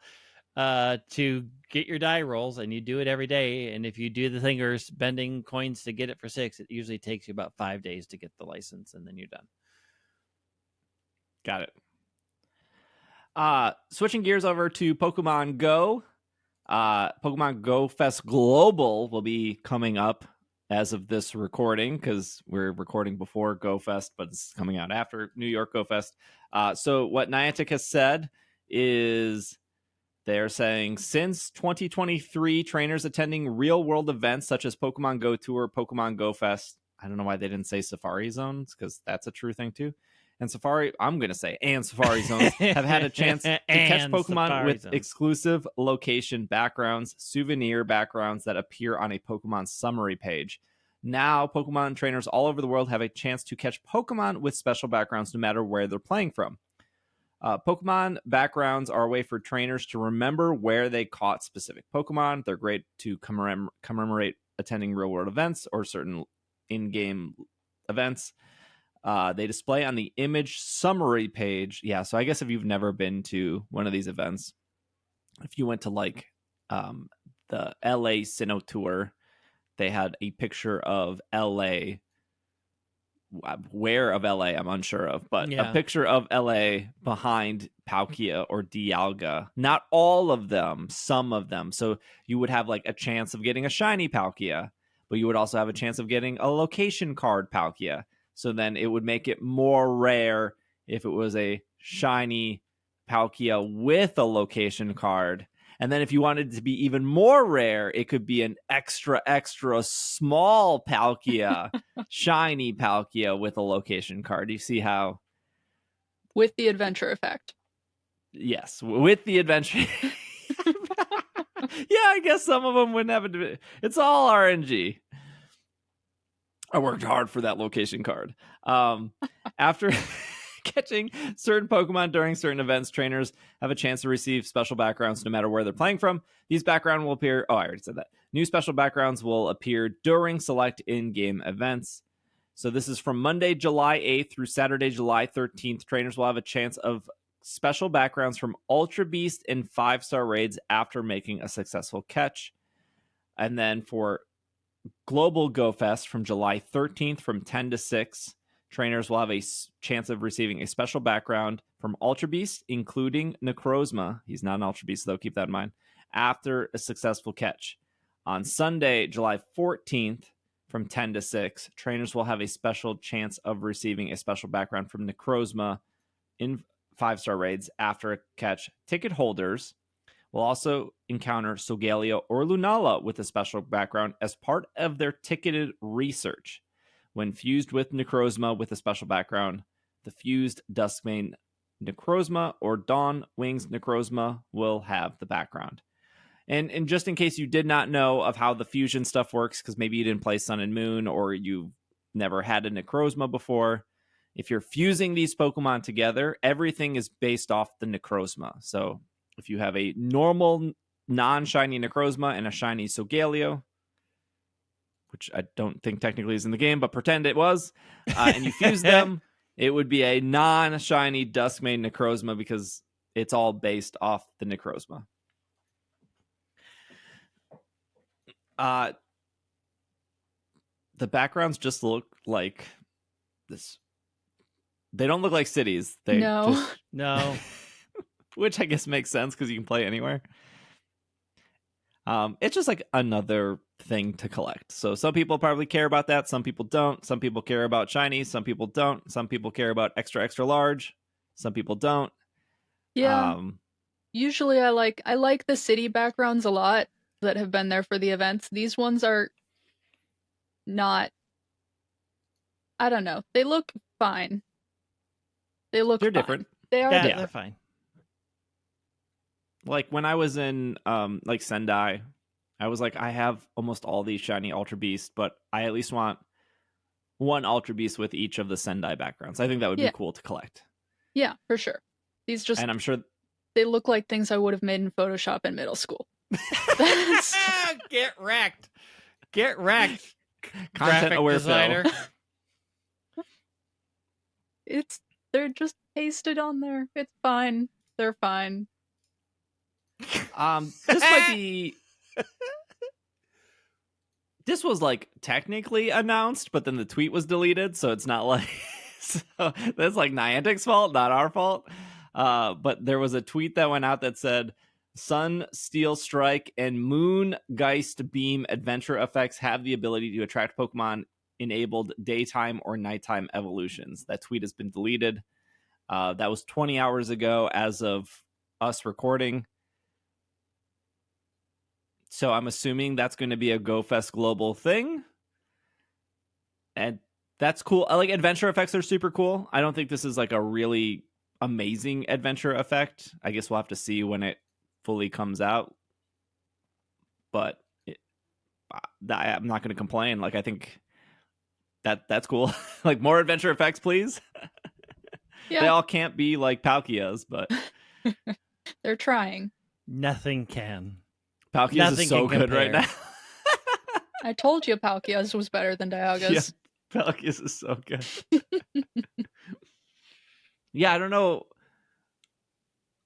to get your die rolls, and you do it every day. And if you do the thing or spending coins to get it for 6, it usually takes you about 5 days to get the license, and then you're done. Got it. Switching gears over to Pokemon Go. Pokemon Go Fest Global will be coming up as of this recording, because we're recording before Go Fest, but it's coming out after New York Go Fest. So what Niantic has said is they're saying since 2023, trainers attending real-world events such as Pokemon Go Tour, Pokemon Go Fest, I don't know why they didn't say Safari Zones, because that's a true thing too. And Safari Zones have had a chance to catch Pokemon with exclusive location backgrounds, souvenir backgrounds that appear on a Pokemon summary page. Now, Pokemon trainers all over the world have a chance to catch Pokemon with special backgrounds no matter where they're playing from. Pokemon backgrounds are a way for trainers to remember where they caught specific Pokemon. They're great to commemorate attending real-world events or certain in-game events. They display on the image summary page. Yeah, so I guess if you've never been to one of these events, if you went to like the LA Sinnoh Tour, they had a picture of LA. Where of LA, I'm unsure of, but a picture of LA behind Palkia or Dialga. Not all of them, some of them. So you would have like a chance of getting a shiny Palkia, but you would also have a chance of getting a location card Palkia. So then it would make it more rare if it was a shiny Palkia with a location card. And then if you wanted it to be even more rare, it could be an extra small Palkia, shiny Palkia with a location card. You see how? With the adventure effect. Yes, with the adventure. Yeah, I guess some of them wouldn't have it. It's all RNG. I worked hard for that location card. After catching certain Pokemon during certain events, trainers have a chance to receive special backgrounds no matter where they're playing from. These backgrounds will appear... Oh, I already said that. New special backgrounds will appear during select in-game events. So this is from Monday, July 8th through Saturday, July 13th. Trainers will have a chance of special backgrounds from Ultra Beast and 5-star raids after making a successful catch. And then for Global Go Fest from July 13th from 10 to 6, trainers will have a chance of receiving a special background from Ultra Beast, including Necrozma. He's not an Ultra Beast, though. Keep that in mind. After a successful catch. On Sunday, July 14th from 10 to 6, trainers will have a special chance of receiving a special background from Necrozma in 5-star raids after a catch. Ticket holders will also encounter Solgaleo or Lunala with a special background as part of their ticketed research. When fused with Necrozma with a special background, the fused Duskmane Necrozma or Dawn Wings Necrozma will have the background. And just in case you did not know of how the fusion stuff works, because maybe you didn't play Sun and Moon or you've never had a Necrozma before, if you're fusing these Pokemon together, everything is based off the Necrozma. So if you have a normal non-shiny Necrozma and a shiny Solgaleo, which I don't think technically is in the game, but pretend it was, and you fuse them, it would be a non-shiny Duskmane Necrozma because it's all based off the Necrozma. The backgrounds just look like this. They don't look like cities. No. Which I guess makes sense because you can play anywhere. It's just like another thing to collect. So some people probably care about that. Some people don't. Some people care about shinies. Some people don't. Some people care about extra large. Some people don't. Yeah. Usually I like the city backgrounds a lot that have been there for the events. These ones are not, I don't know. They look fine. They're fine. Different. They are They're fine. Like when I was in like Sendai, I was like, I have almost all these shiny Ultra Beasts, but I at least want one Ultra Beast with each of the Sendai backgrounds. I think that would be cool to collect. Yeah, for sure. These just, and I'm sure they look like things I would have made in Photoshop in middle school. Get wrecked. Content aware designer. They're just pasted on there. It's fine. They're fine. This might be. This was like technically announced, but then the tweet was deleted, so it's not like. So that's like Niantic's fault, not our fault. But there was a tweet that went out that said Sun, Steel Strike, and Moon Geist Beam adventure effects have the ability to attract Pokemon enabled daytime or nighttime evolutions. That tweet has been deleted. That was 20 hours ago as of us recording. So I'm assuming that's going to be a GoFest global thing. And that's cool. I like adventure effects are super cool. I don't think this is like a really amazing adventure effect. I guess we'll have to see when it fully comes out. But I'm not going to complain. Like, I think that's cool. Like, more adventure effects, please. Yeah. They all can't be like Palkia's, but they're trying. Nothing can. Palkia's is so good right now. I told you Palkia's was better than Dialga's. Yeah, Palkia's is so good. Yeah, I don't know.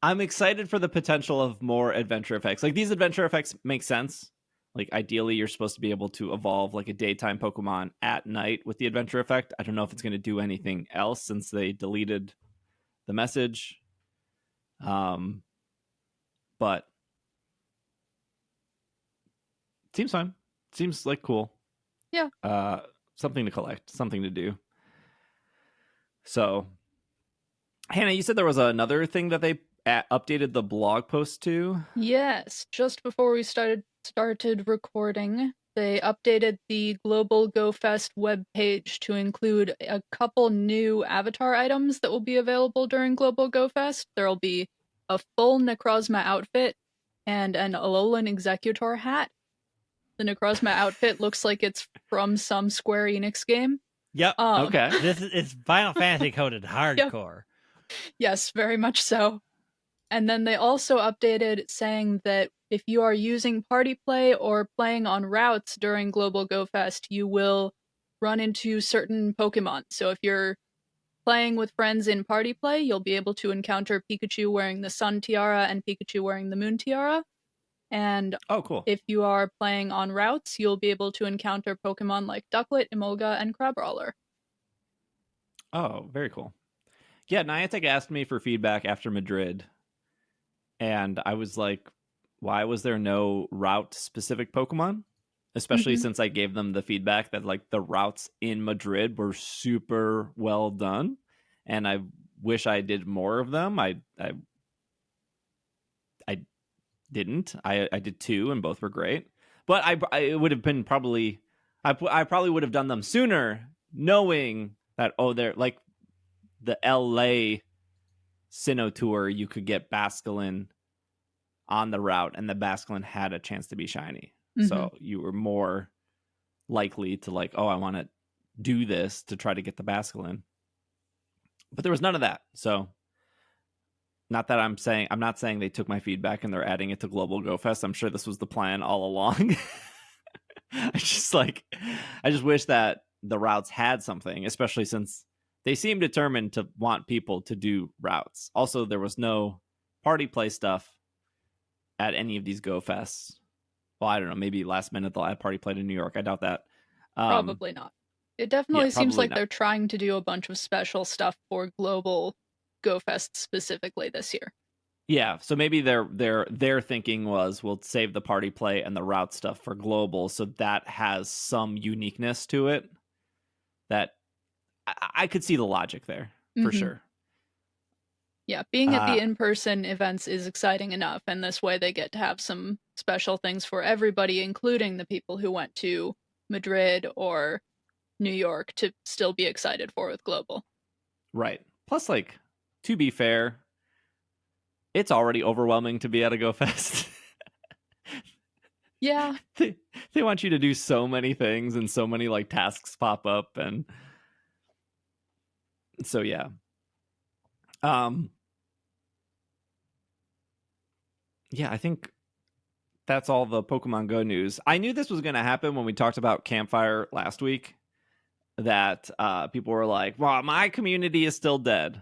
I'm excited for the potential of more adventure effects. Like, these adventure effects make sense. Like, ideally, you're supposed to be able to evolve like a daytime Pokemon at night with the adventure effect. I don't know if it's going to do anything else since they deleted the message. But seems fun. Seems like cool. Yeah. Something to collect, something to do. So, Hannah, you said there was another thing that they updated the blog post to? Yes, just before we started recording, they updated the Global GoFest webpage to include a couple new avatar items that will be available during Global GoFest. There'll be a full Necrozma outfit and an Alolan Executor hat. The Necrozma outfit looks like it's from some Square Enix game. Yep. Okay. It's Final Fantasy coded hardcore. Yep. Yes, very much so. And then they also updated saying that if you are using Party Play or playing on routes during Global GoFest, you will run into certain Pokemon. So if you're playing with friends in Party Play, you'll be able to encounter Pikachu wearing the Sun Tiara and Pikachu wearing the Moon Tiara. And cool. If you are playing on routes, you'll be able to encounter Pokemon like Ducklet, Emolga, and Crabrawler. Oh, very cool. Yeah, Niantic asked me for feedback after Madrid. And I was like, why was there no route-specific Pokemon? Especially since I gave them the feedback that like the routes in Madrid were super well done. And I wish I did more of them. I didn't. I did 2 and both were great. But I would have been probably... I probably would have done them sooner, knowing that, they're like the LA Sinnoh Tour, you could get Basculin on the route, and the Basculin had a chance to be shiny. So you were more likely to like, I want to do this to try to get the Basculin. But there was none of that. So I'm not saying they took my feedback and they're adding it to Global GoFest. I'm sure this was the plan all along. I just wish that the routes had something, especially since they seem determined to want people to do routes. Also, there was no Party Play stuff at any of these GoFests. Well, I don't know. Maybe last minute they'll add Party Play to New York. I doubt that. Probably not. It definitely seems like they're trying to do a bunch of special stuff for Global GoFest specifically this year. Yeah, so maybe their thinking was we'll save the Party Play and the route stuff for Global, so that has some uniqueness to it. That I could see the logic there for sure. Yeah, being at the in-person events is exciting enough, and this way they get to have some special things for everybody, including the people who went to Madrid or New York to still be excited for with Global. Right. Plus, like, to be fair, it's already overwhelming to be at a GoFest. Yeah. They want you to do so many things and so many like tasks pop up, and so yeah. Yeah, I think that's all the Pokemon Go news. I knew this was going to happen when we talked about Campfire last week, that people were like, well, my community is still dead.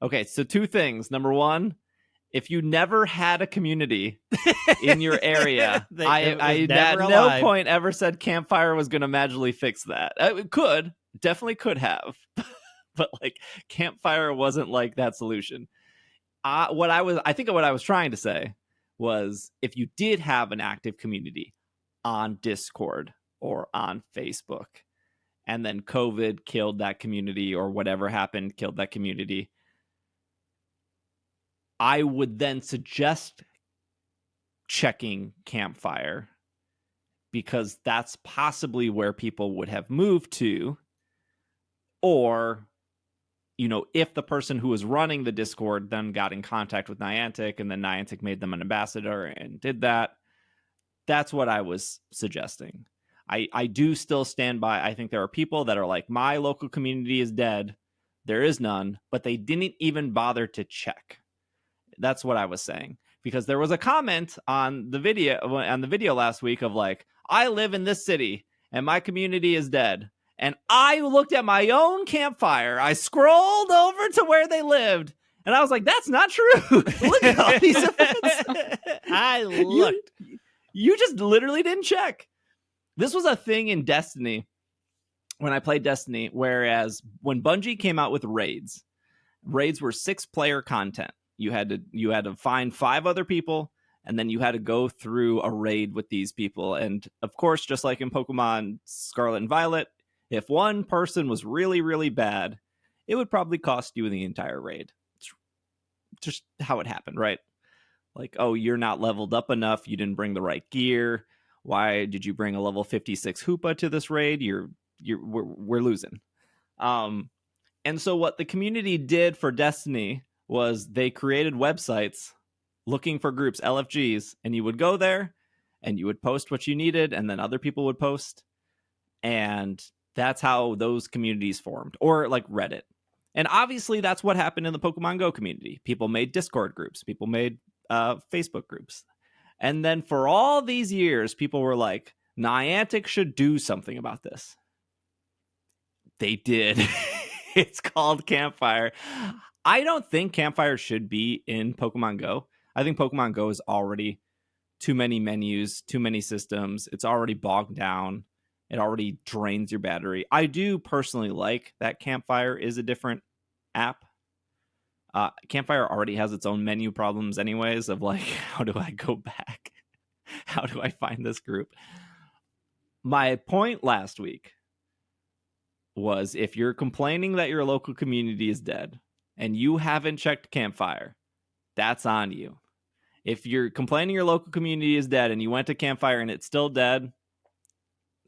Okay, so 2 things. Number 1, if you never had a community in your area, I at no point ever said Campfire was going to magically fix that. It could, definitely could have. But like Campfire wasn't like that solution. What I was trying to say was if you did have an active community on Discord or on Facebook, and then COVID killed that community or whatever happened, killed that community, I would then suggest checking Campfire, because that's possibly where people would have moved to. Or, you know, if the person who was running the Discord then got in contact with Niantic and then Niantic made them an ambassador and did that, that's what I was suggesting. I do still stand by, I think there are people that are like, my local community is dead. There is none, but they didn't even bother to check. That's what I was saying. Because there was a comment on the video last week of like, I live in this city and my community is dead. And I looked at my own Campfire. I scrolled over to where they lived. And I was like, that's not true. Look at all these events. I looked. You just literally didn't check. This was a thing in Destiny when I played Destiny, whereas when Bungie came out with raids were 6-player content. You had to find 5 other people, and then you had to go through a raid with these people. And of course, just like in Pokemon Scarlet and Violet, if one person was really, really bad, it would probably cost you the entire raid. It's just how it happened, right? Like, oh, you're not leveled up enough. You didn't bring the right gear. Why did you bring a level 56 Hoopa to this raid? We're losing. And so what the community did for Destiny was they created websites looking for groups, LFGs, and you would go there and you would post what you needed, and then other people would post. And that's how those communities formed, or like Reddit. And obviously that's what happened in the Pokemon Go community. People made Discord groups. People made Facebook groups. And then for all these years, people were like, Niantic should do something about this. They did. It's called Campfire. I don't think Campfire should be in Pokemon Go. I think Pokemon Go is already too many menus, too many systems. It's already bogged down. It already drains your battery. I do personally like that Campfire is a different app. Campfire already has its own menu problems anyways, of like, how do I go back? How do I find this group? My point last week was, if you're complaining that your local community is dead and you haven't checked Campfire, that's on you. If you're complaining your local community is dead and you went to Campfire and it's still dead,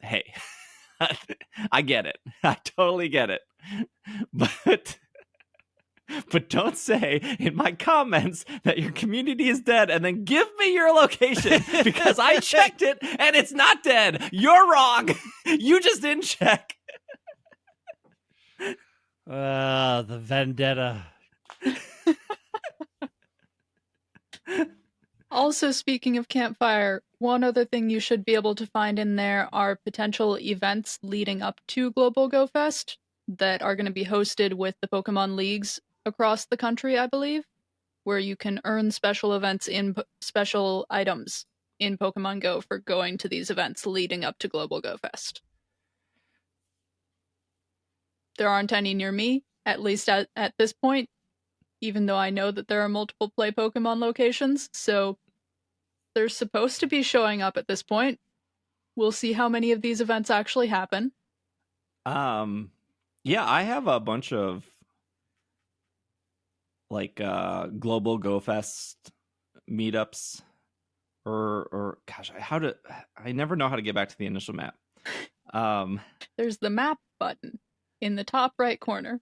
hey, I get it. I totally get it. But don't say in my comments that your community is dead and then give me your location, because I checked it and it's not dead. You're wrong. You just didn't check. The vendetta. Also, speaking of Campfire, one other thing you should be able to find in there are potential events leading up to Global Go Fest that are going to be hosted with the Pokemon Leagues across the country, I believe, where you can earn special events in special items in Pokemon Go for going to these events leading up to Global Go Fest. There aren't any near me, at least at this point, even though I know that there are multiple Play Pokemon locations, so they're supposed to be showing up at this point. We'll see how many of these events actually happen. Yeah, I have a bunch of like Global Go Fest meetups, or gosh, I never know how to get back to the initial map. There's the map button in the top right corner.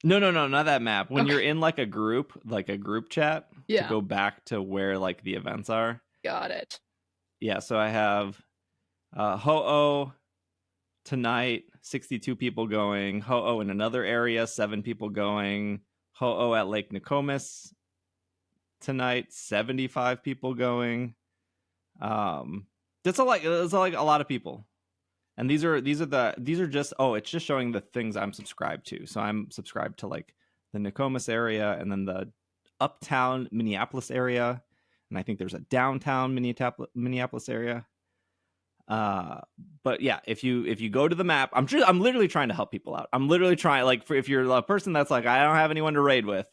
No, not that map. When you're in like a group chat, yeah, to go back to where like the events are. Got it. Yeah, so I have Ho-Oh tonight, 62 people going. Ho-Oh in another area, 7 people going. Ho-Oh at Lake Nokomis tonight, 75 people going. That's like a lot of people. And these are just, it's just showing the things I'm subscribed to. So I'm subscribed to like the Nokomis area, and then the uptown Minneapolis area, and I think there's a downtown Minneapolis area. But yeah, if you go to the map, I'm literally trying to help people out. I'm literally trying, like, if you're a person that's like, I don't have anyone to raid with,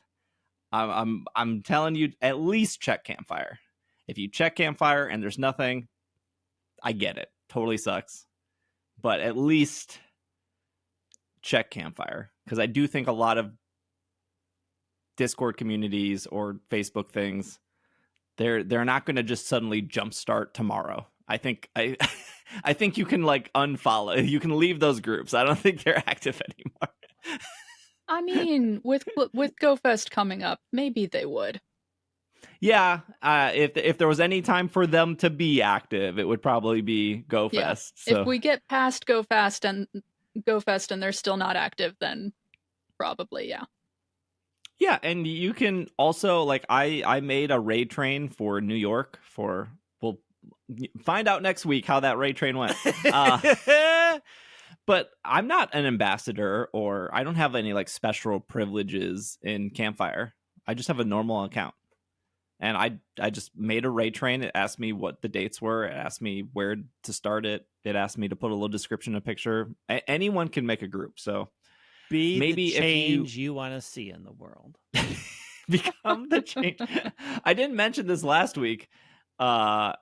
I'm telling you, at least check Campfire. If you check Campfire and there's nothing, I get it. Totally sucks. But at least check Campfire, because I do think a lot of Discord communities or Facebook things, they're not going to just suddenly jumpstart tomorrow. I think I think you can like unfollow. You can leave those groups. I don't think they're active anymore. I mean, with GoFest coming up, maybe they would. Yeah, if there was any time for them to be active, it would probably be GoFest. Yeah. So. If we get past GoFest and they're still not active, then probably, yeah. Yeah, and you can also, like, I made a raid train for New York for, we'll find out next week how that raid train went. But I'm not an ambassador, or I don't have any like special privileges in Campfire. I just have a normal account. And I just made a raid train. It asked me what the dates were. It asked me where to start it. It asked me to put a little description, a picture. Anyone can make a group. So be maybe the change you want to see in the world. Become the change. I didn't mention this last week, but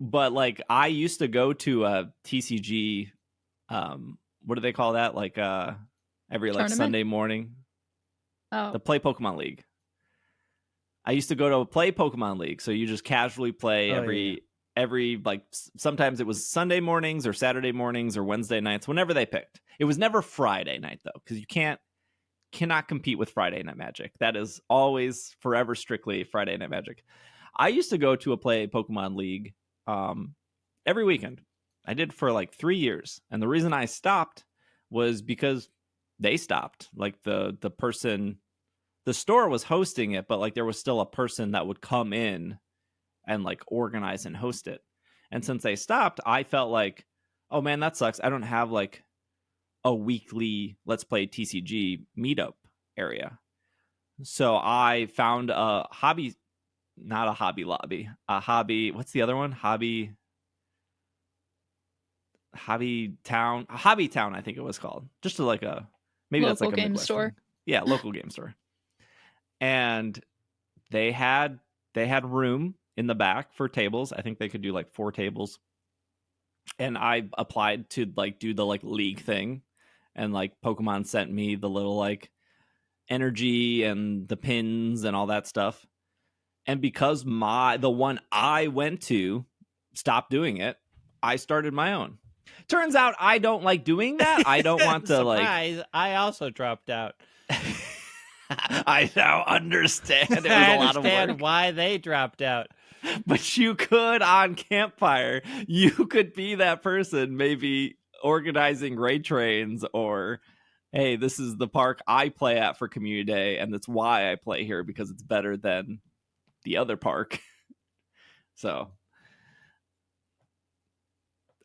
like I used to go to a TCG. What do they call that? Like every like Tournament? Sunday morning. Oh, The Play Pokemon League. I used to go to a Play Pokemon League, so you just casually play every like sometimes it was Sunday mornings or Saturday mornings or Wednesday nights, whenever they picked. It was never Friday night though, because you cannot compete with Friday Night Magic. That is always forever strictly Friday Night Magic. I used to go to a Play Pokemon League every weekend. I did for like 3 years, and the reason I stopped was because they stopped. Like the person. The store was hosting it, but like there was still a person that would come in and like organize and host it. And since they stopped, I felt like, oh man, that sucks. I don't have like a weekly Let's Play TCG meetup area. So I found a hobby, not a Hobby Lobby, a hobby. What's the other one? Hobby Town, I think it was called. Just to like a, maybe local that's like a game Midwest store. thing. Yeah, local game store. And they had room in the back for tables. I think they could do like 4 tables. And I applied to like do the like league thing, and like Pokemon sent me the little like energy and the pins and all that stuff. And because the one I went to stopped doing it, I started my own. Turns out I don't like doing that. I don't want to Surprise, I also dropped out. I now understand. It was I a lot of understand work. why they dropped out. But you could on Campfire. You could be that person, maybe organizing raid trains, or hey, this is the park I play at for Community Day, and that's why I play here, because it's better than the other park. So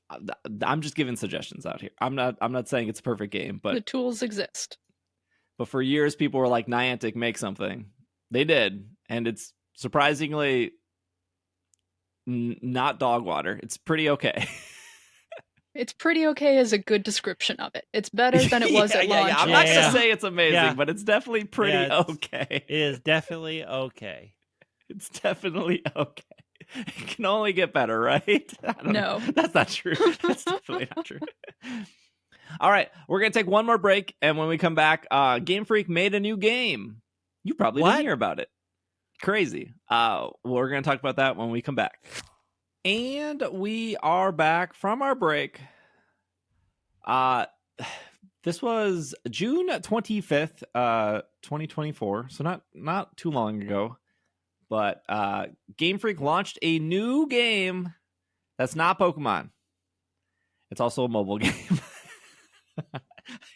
I'm just giving suggestions out here. I'm not saying it's a perfect game, but the tools exist. But for years, people were like, Niantic, make something. They did. And it's surprisingly not dog water. It's pretty okay. It's pretty okay as a good description of it. It's better than it was at launch. Yeah. I'm not going to Yeah. say it's amazing, Yeah. but it's definitely pretty okay. It is definitely okay. It's definitely okay. It can only get better, right? No. That's not true. That's definitely not true. All right, we're going to take one more break, and when we come back, Game Freak made a new game. You probably didn't hear about it. Crazy. We're going to talk about that when we come back. And we are back from our break. This was June 25th, 2024, so not too long ago. But Game Freak launched a new game that's not Pokemon. It's also a mobile game.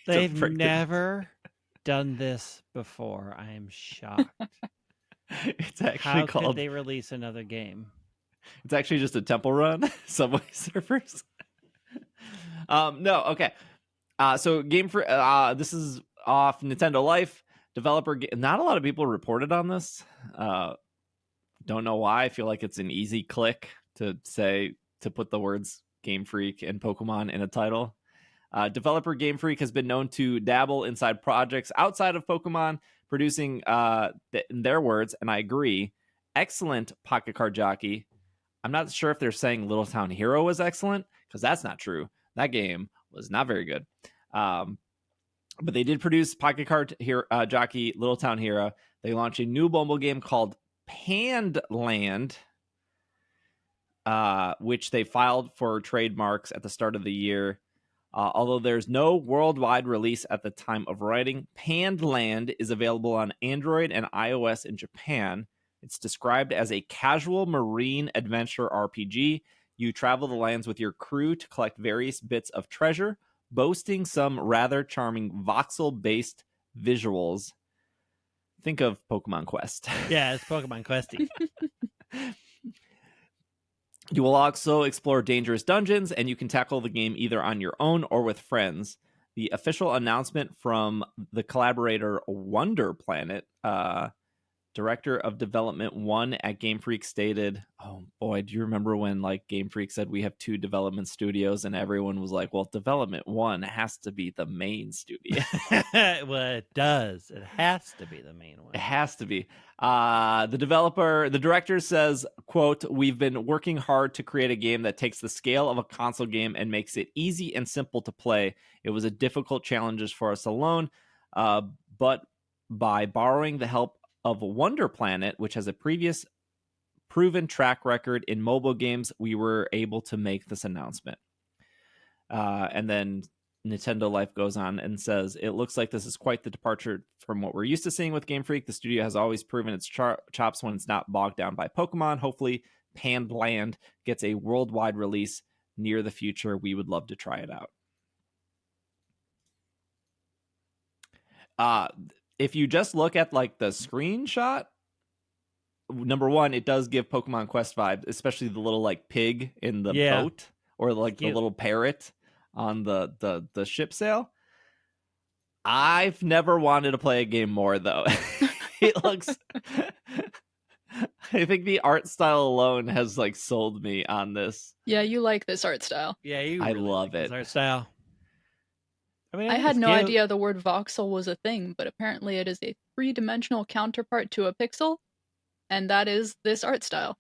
They've never done this before. I am shocked. It's actually How called. could they release another game? It's actually just a Temple Run Subway Surfers. No, okay. So Game Freak. This is off Nintendo Life. Developer. Not a lot of people reported on this. Don't know why. I feel like it's an easy click to put the words Game Freak and Pokemon in a title. Developer Game Freak has been known to dabble inside projects outside of Pokemon, producing, in their words, and I agree, excellent Pocket Card Jockey. I'm not sure if they're saying Little Town Hero was excellent, because that's not true. That game was not very good. But they did produce Pocket Card Jockey, Little Town Hero. They launched a new mobile game called Pandland, which they filed for trademarks at the start of the year. Although there's no worldwide release at the time of writing, Pandland is available on Android and iOS in Japan. It's described as a casual marine adventure RPG. You travel the lands with your crew to collect various bits of treasure, boasting some rather charming voxel-based visuals. Think of Pokemon Quest. Yeah, it's Pokemon Questy. You will also explore dangerous dungeons, and you can tackle the game either on your own or with friends. The official announcement from the collaborator Wonder Planet, Director of Development 1 at Game Freak, stated, oh boy, do you remember when like Game Freak said we have 2 development studios and everyone was like, well, Development 1 has to be the main studio. Well, it does. It has to be the main one. It has to be. The director says, quote, we've been working hard to create a game that takes the scale of a console game and makes it easy and simple to play. It was a difficult challenge for us alone, but by borrowing the help of Wonder Planet, which has a previous proven track record in mobile games, we were able to make this announcement. And then Nintendo Life goes on and says, it looks like this is quite the departure from what we're used to seeing with Game Freak. The studio has always proven its chops when it's not bogged down by Pokemon. Hopefully, Pandland gets a worldwide release near the future. We would love to try it out. If you just look at like the screenshot, number one, it does give Pokemon Quest vibes, especially the little like pig in the boat or like the little parrot on the ship sail. I've never wanted to play a game more though. It looks I think the art style alone has like sold me on this. Yeah, you like this art style. Yeah, I love it. This art style. I mean, I had no idea the word voxel was a thing, but apparently it is a 3-dimensional counterpart to a pixel, and that is this art style.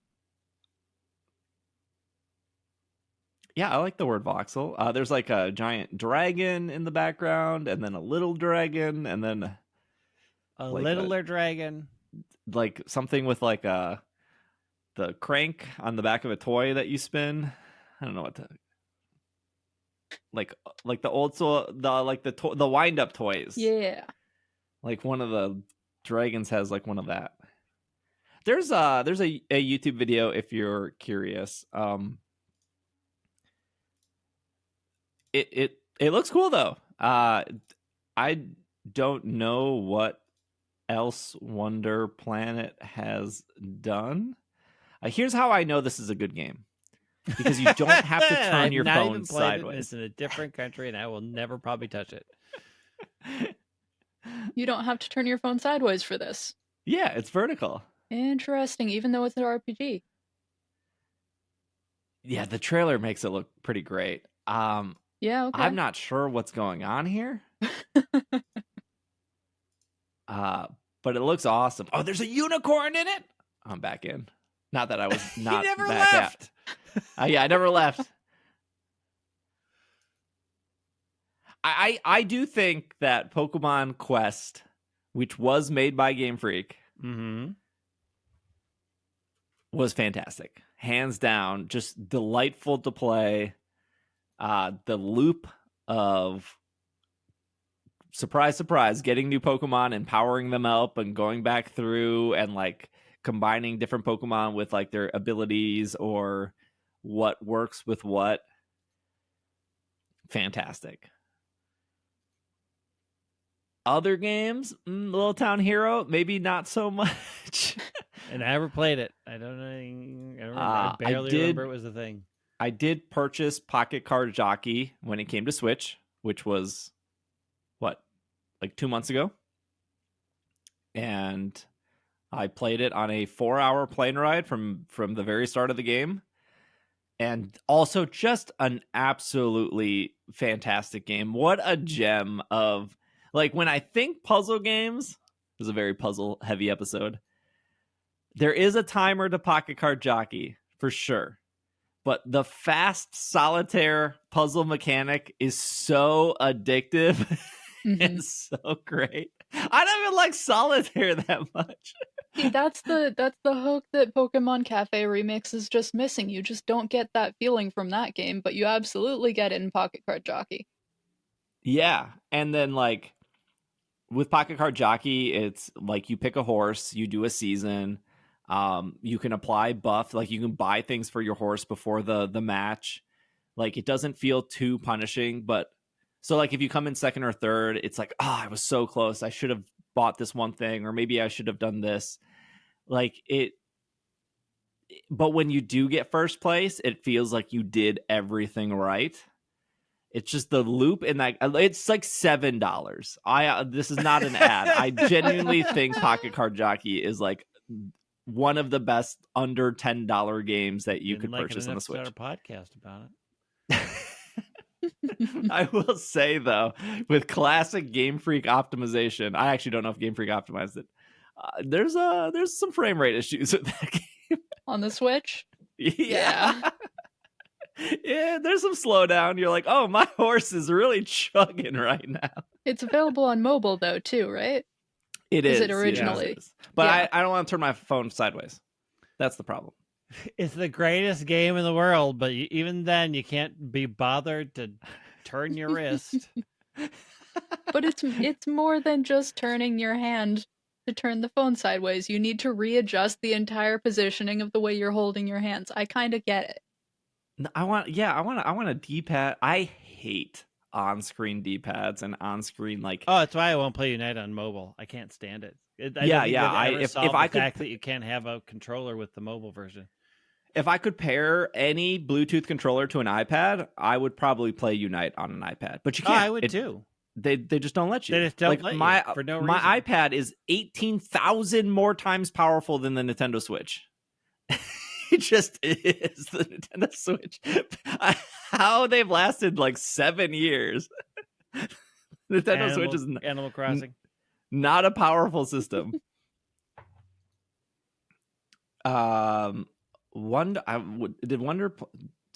Yeah, I like the word voxel. There's like a giant dragon in the background, and then a little dragon, and then a littler dragon. Like something with like the crank on the back of a toy that you spin. I don't know what to... Like the old the wind up toys. Yeah. Like one of the dragons has like one of that. There's a YouTube video if you're curious. It looks cool though. I don't know what else Wonder Planet has done. Here's how I know this is a good game. Because you don't have to turn your phone sideways. It's in a different country, and I will never probably touch it. You don't have to turn your phone sideways for this. Yeah, it's vertical. Interesting, even though it's an RPG. Yeah, the trailer makes it look pretty great. Yeah, okay. I'm not sure what's going on here. But it looks awesome. Oh, there's a unicorn in it. I'm back in. Not that I was not never back left. Yeah, I never left. I do think that Pokemon Quest, which was made by Game Freak, was fantastic. Hands down, just delightful to play. The loop of surprise, surprise, getting new Pokemon and powering them up and going back through and like combining different Pokemon with like their abilities or what works with what. Fantastic. Other games, Little Town Hero, maybe not so much. And I never played it. I don't know. I barely remember it was a thing. I did purchase Pocket Card Jockey when it came to Switch, which was like 2 months ago. And I played it on a 4-hour plane ride from the very start of the game. And also just an absolutely fantastic game. What a gem of, like, when I think puzzle games, it was a very puzzle heavy episode. There is a timer to Pocket Card Jockey for sure. But the fast solitaire puzzle mechanic is so addictive. It's so great. I don't even like solitaire that much. See, that's the hook that Pokemon Cafe Remix is just missing. You just don't get that feeling from that game, but you absolutely get it in Pocket Card Jockey. Yeah, and then like with Pocket Card Jockey, it's like you pick a horse, you do a season. You can apply buff, like you can buy things for your horse before the match. Like it doesn't feel too punishing, but so like if you come in second or third, it's like, I was so close. I should have bought this one thing, or maybe I should have done this. Like it, but when you do get first place, it feels like you did everything right. It's just the loop in that it's like $7. This is not an ad. I genuinely think Pocket Card Jockey is like one of the best under $10 games that you could purchase on the Switch. A podcast about it. I will say though, with classic Game Freak optimization, I actually don't know if Game Freak optimized it. There's some frame rate issues with that game on the Switch. Yeah. Yeah, there's some slowdown. You're like, oh, my horse is really chugging right now. It's available on mobile though too, right? It is. Is it originally? Yes, it is. But yeah. I don't want to turn my phone sideways. That's the problem. It's the greatest game in the world, but even then, you can't be bothered to turn your wrist. But it's more than just turning your hand to turn the phone sideways. You need to readjust the entire positioning of the way you're holding your hands. I kind of get it. I want a D-pad. I hate on-screen D-pads and on-screen like. Oh, that's why I won't play Unite on mobile. I can't stand it. If I could, fact that you can't have a controller with the mobile version. If I could pair any Bluetooth controller to an iPad, I would probably play Unite on an iPad. But you can't. I would too. They just don't let you. They just don't let you for no reason. My iPad is 18,000 more times powerful than the Nintendo Switch. It just is the Nintendo Switch. How they've lasted like 7 years. Nintendo Switch is Animal Crossing. Not a powerful system. Do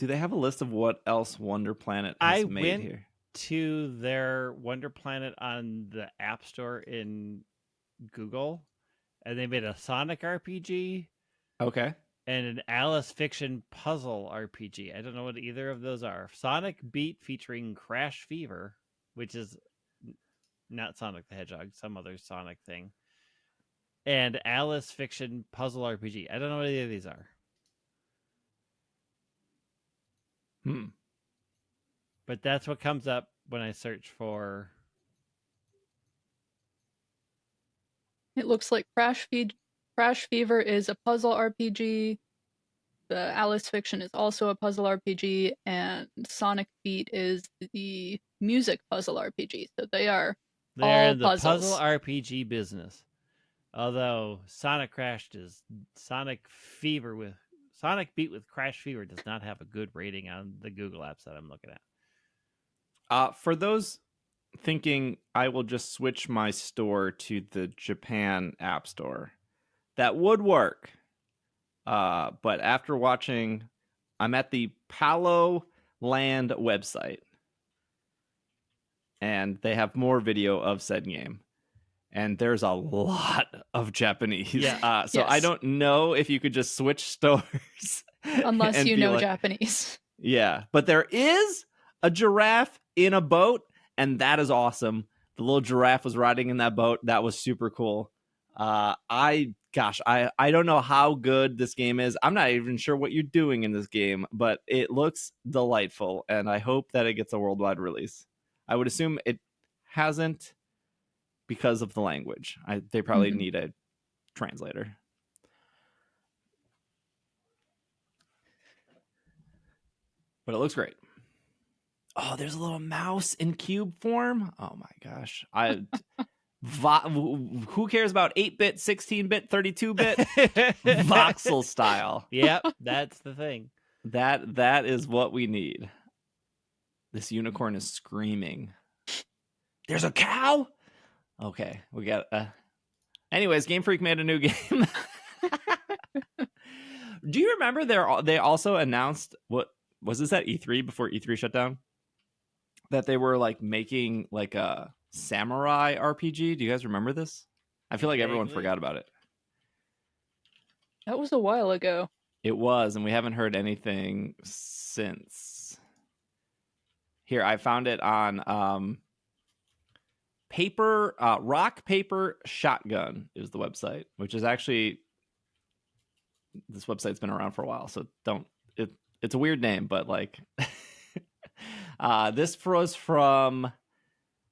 they have a list of what else Wonder Planet has made here? To their Wonder Planet on the App Store in Google, and they made a Sonic RPG. Okay. And an Alice Fiction puzzle RPG. I don't know what either of those are. Sonic Beat featuring Crash Fever, which is not Sonic the Hedgehog, some other Sonic thing. And Alice Fiction puzzle RPG. I don't know what either of these are. But that's what comes up when I search for. It looks like Crash Fever is a puzzle RPG. The Alice Fiction is also a puzzle RPG, and Sonic Beat is the music puzzle RPG. So they're all in the puzzles. Puzzle RPG business. Although Sonic Beat with Crash Fever does not have a good rating on the Google apps that I'm looking at. For those thinking I will just switch my store to the Japan App Store, that would work. But after watching, I'm at the Palo Land website, and they have more video of said game. And there's a lot of Japanese. Yeah. So yes. I don't know if you could just switch stores. Unless you know Japanese. Yeah. But there is a giraffe in a boat, and that is awesome. The little giraffe was riding in that boat. That was super cool. I don't know how good this game is. I'm not even sure what you're doing in this game, but it looks delightful, and I hope that it gets a worldwide release. I would assume it hasn't, because of the language. They probably need a translator. But it looks great. Oh, there's a little mouse in cube form. Oh my gosh. Who cares about 8-bit, 16-bit, 32-bit? Voxel style. Yep, that's the thing. That is what we need. This unicorn is screaming. There's a cow? Okay, we got... Anyways, Game Freak made a new game. Do you remember they also announced, what was this at E3 before E3 shut down? That they were like making like a samurai RPG. Do you guys remember this? I feel like everyone forgot about it. That was a while ago. It was, and we haven't heard anything since. Here, I found it on Rock Paper Shotgun is the website, which is actually, this website's been around for a while, so it's a weird name, but like this was from,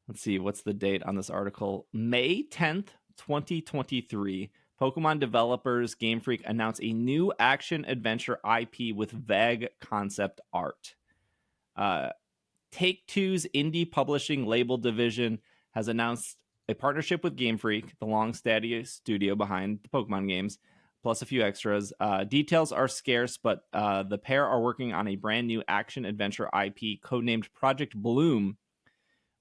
let's see, what's the date on this article? May 10th, 2023. Pokemon developers Game Freak announced a new action-adventure IP with vague concept art. Take-Two's indie publishing label division has announced a partnership with Game Freak, the long-standing studio behind the Pokemon games, plus a few extras. Details are scarce, but the pair are working on a brand new action-adventure IP codenamed Project Bloom.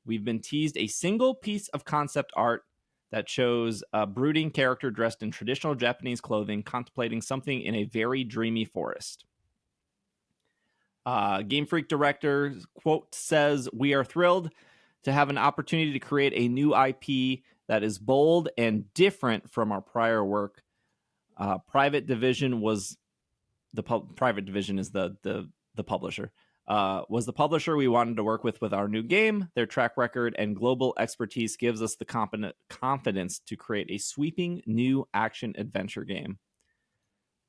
We've been teased a single piece of concept art that shows a brooding character dressed in traditional Japanese clothing, contemplating something in a very dreamy forest. Game Freak director, quote, says, "We are thrilled to have an opportunity to create a new IP that is bold and different from our prior work. Private Division was Private Division is the publisher. Was the publisher we wanted to work with our new game. Their track record and global expertise gives us the confidence to create a sweeping new action adventure game."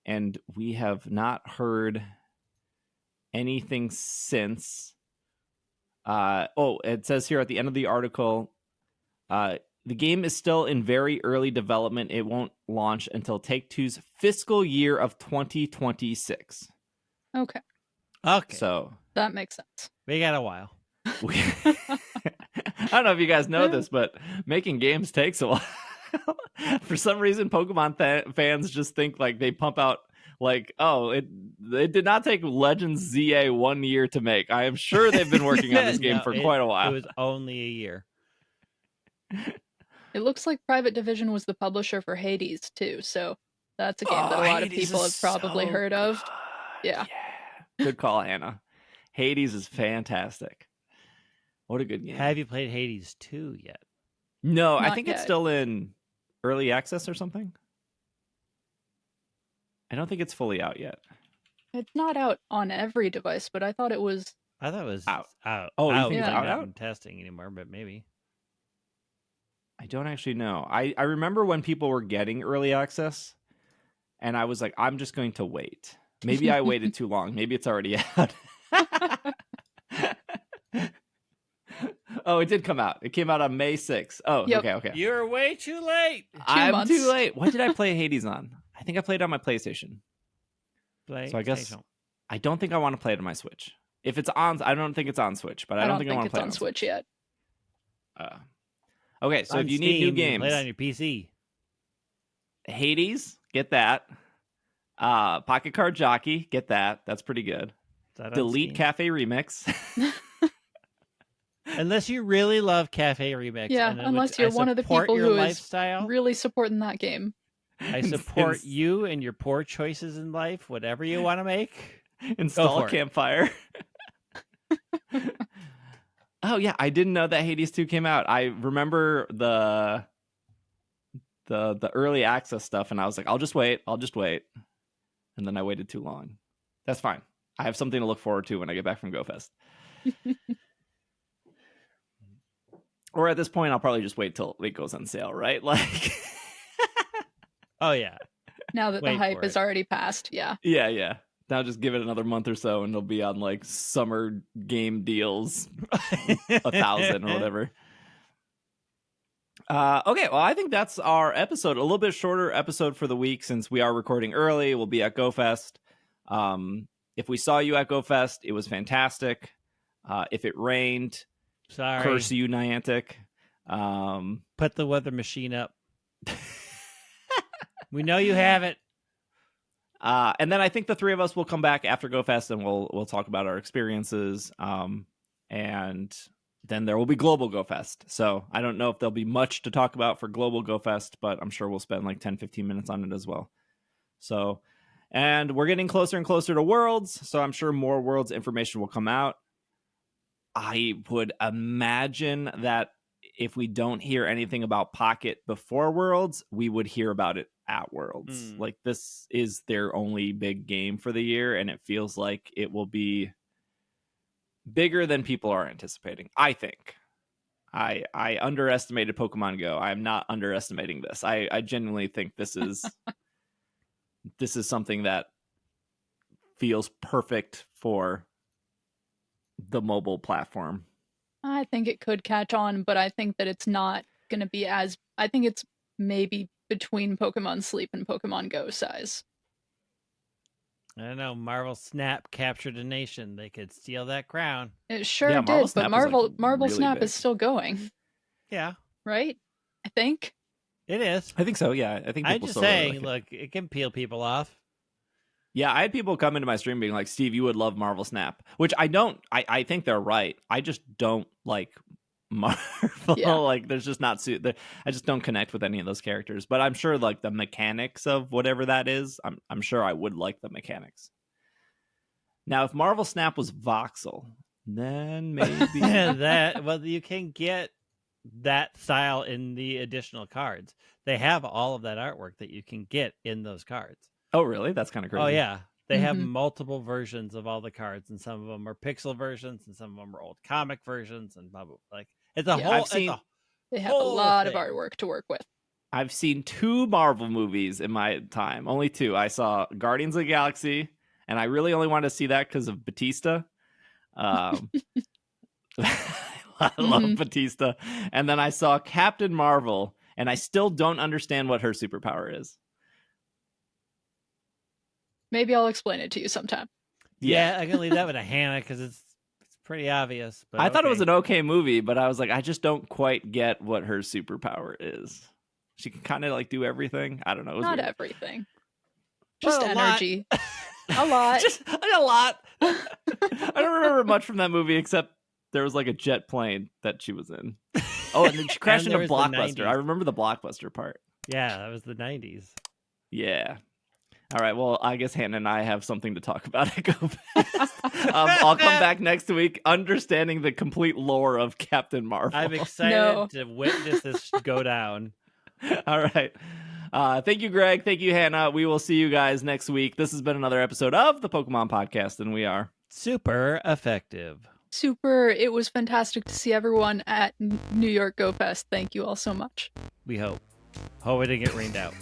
And we have not heard anything since. It says here at the end of the article, the game is still in very early development. It won't launch until Take-Two's fiscal year of 2026. Okay. So that makes sense. We got a while. I don't know if you guys know this, but making games takes a while. For some reason, Pokemon fans just think like they pump out like, oh, it did not take Legends ZA 1 year to make. I am sure they've been working on this game for quite a while. It was only a year. It looks like Private Division was the publisher for Hades too, so that's a game that a lot of people have probably heard of. Yeah. Good call, Hannah. Hades is fantastic. What a good game. Have you played Hades 2 yet? No, Not I think yet. it's still in early access or something. I don't think it's fully out yet. It's not out on every device, but I thought it was. I thought it was Out. out. Oh, you out, think it's but out? not in testing anymore, but maybe. I don't actually know. I remember when people were getting early access, and I was like, I'm just going to wait. Maybe I waited too long. Maybe it's already out. Oh, it did come out. It came out on May 6th. Oh, Yep. okay. You're way too late. I'm months. too late. What did I play Hades on? I think I played it on my PlayStation. So I guess I don't think I want to play it on my Switch. If it's on, I don't think it's on Switch, but I don't think I want to it's play it on Switch yet. Okay, so On if you need new Steam, games, play it on your PC. Hades, get that. Pocket Card Jockey, get that. That's pretty good. Is that on Delete Steam? Cafe Remix. Unless you really love Cafe Remix. Yeah, and in unless which you're I one of the support people your who is lifestyle. really supporting that game. I support you and your poor choices in life, whatever you want to make. Install for a it. campfire. Oh yeah, I didn't know that Hades 2 came out. I remember the early access stuff, and I was like, I'll just wait. And then I waited too long. That's fine. I have something to look forward to when I get back from GoFest. Or at this point, I'll probably just wait till it goes on sale, right? Like, Oh, yeah. Now that Wait the hype for is it. already passed, yeah. yeah. Now just give it another month or so, and it'll be on like summer game deals, 1,000 or whatever. Okay, well, I think that's our episode. A little bit shorter episode for the week since we are recording early. We'll be at GoFest. If we saw you at GoFest, it was fantastic. If it rained, Sorry. curse you, Niantic. Put the weather machine up. We know you have it. And then I think the three of us will come back after GoFest and we'll talk about our experiences. and then there will be Global Go Fest. So I don't know if there'll be much to talk about for Global Go Fest, but I'm sure we'll spend like 10-15 minutes on it as well. So, and we're getting closer and closer to Worlds, so I'm sure more Worlds information will come out. I would imagine that if we don't hear anything about Pocket before Worlds, we would hear about it at Worlds. Like, this is their only big game for the year, and it feels like it will be bigger than people are anticipating, I think. I underestimated Pokemon Go. I'm not underestimating this. I genuinely think this is this is something that feels perfect for the mobile platform. I think it could catch on, but I think that it's not going to be as... I think it's maybe between Pokemon Sleep and Pokemon Go size. I don't know. Marvel Snap captured a nation. They could steal that crown. It sure Yeah, Marvel did, Snap but is, like, Marvel really Snap big. is still going, Yeah, right? I think. it is. I think so, yeah. I think I'm people just still really saying, like it. look, it can peel people off. Yeah, I had people come into my stream being like, Steve, you would love Marvel Snap, which I don't. I think they're right. I just don't like Marvel. Yeah. Like, there's just not I just don't connect with any of those characters. But I'm sure like the mechanics of whatever that is, I'm sure I would like the mechanics. Now, if Marvel Snap was voxel, then maybe Well, you can get that style in the additional cards. They have all of that artwork that you can get in those cards. Oh, really? That's kind of crazy. Oh, yeah. They have Mhm. multiple versions of all the cards, and some of them are pixel versions, and some of them are old comic versions, and blah, blah, blah. Like, it's a Yeah, whole. I've seen- it's a They have a whole lot of thing. artwork to work with. I've seen 2 Marvel movies in my time. Only 2. I saw Guardians of the Galaxy, and I really only wanted to see that because of Batista. I love Mhm. Batista. And then I saw Captain Marvel, and I still don't understand what her superpower is. Maybe I'll explain it to you sometime. Yeah, I can leave that with a Hannah because it's pretty obvious. But I thought it was okay. an okay movie, but I was like, I just don't quite get what her superpower is. She can kind of like do everything. I don't know. It was Not weird. everything. Just Well, a lot. energy. A lot. Just a lot. I don't remember much from that movie except there was like a jet plane that she was in. Oh, and then she crashed And into there was the Blockbuster. 90s. I remember the Blockbuster part. Yeah, that was the 90s. Yeah. All right. Well, I guess Hannah and I have something to talk about at Go Fest. I'll come back next week understanding the complete lore of Captain Marvel. I'm excited No. to witness this go down. All right. Thank you, Greg. Thank you, Hannah. We will see you guys next week. This has been another episode of the Pokemon Podcast, and we are Super effective. Super. It was fantastic to see everyone at New York Go Fest. Thank you all so much. We hope. Hope it didn't get rained out.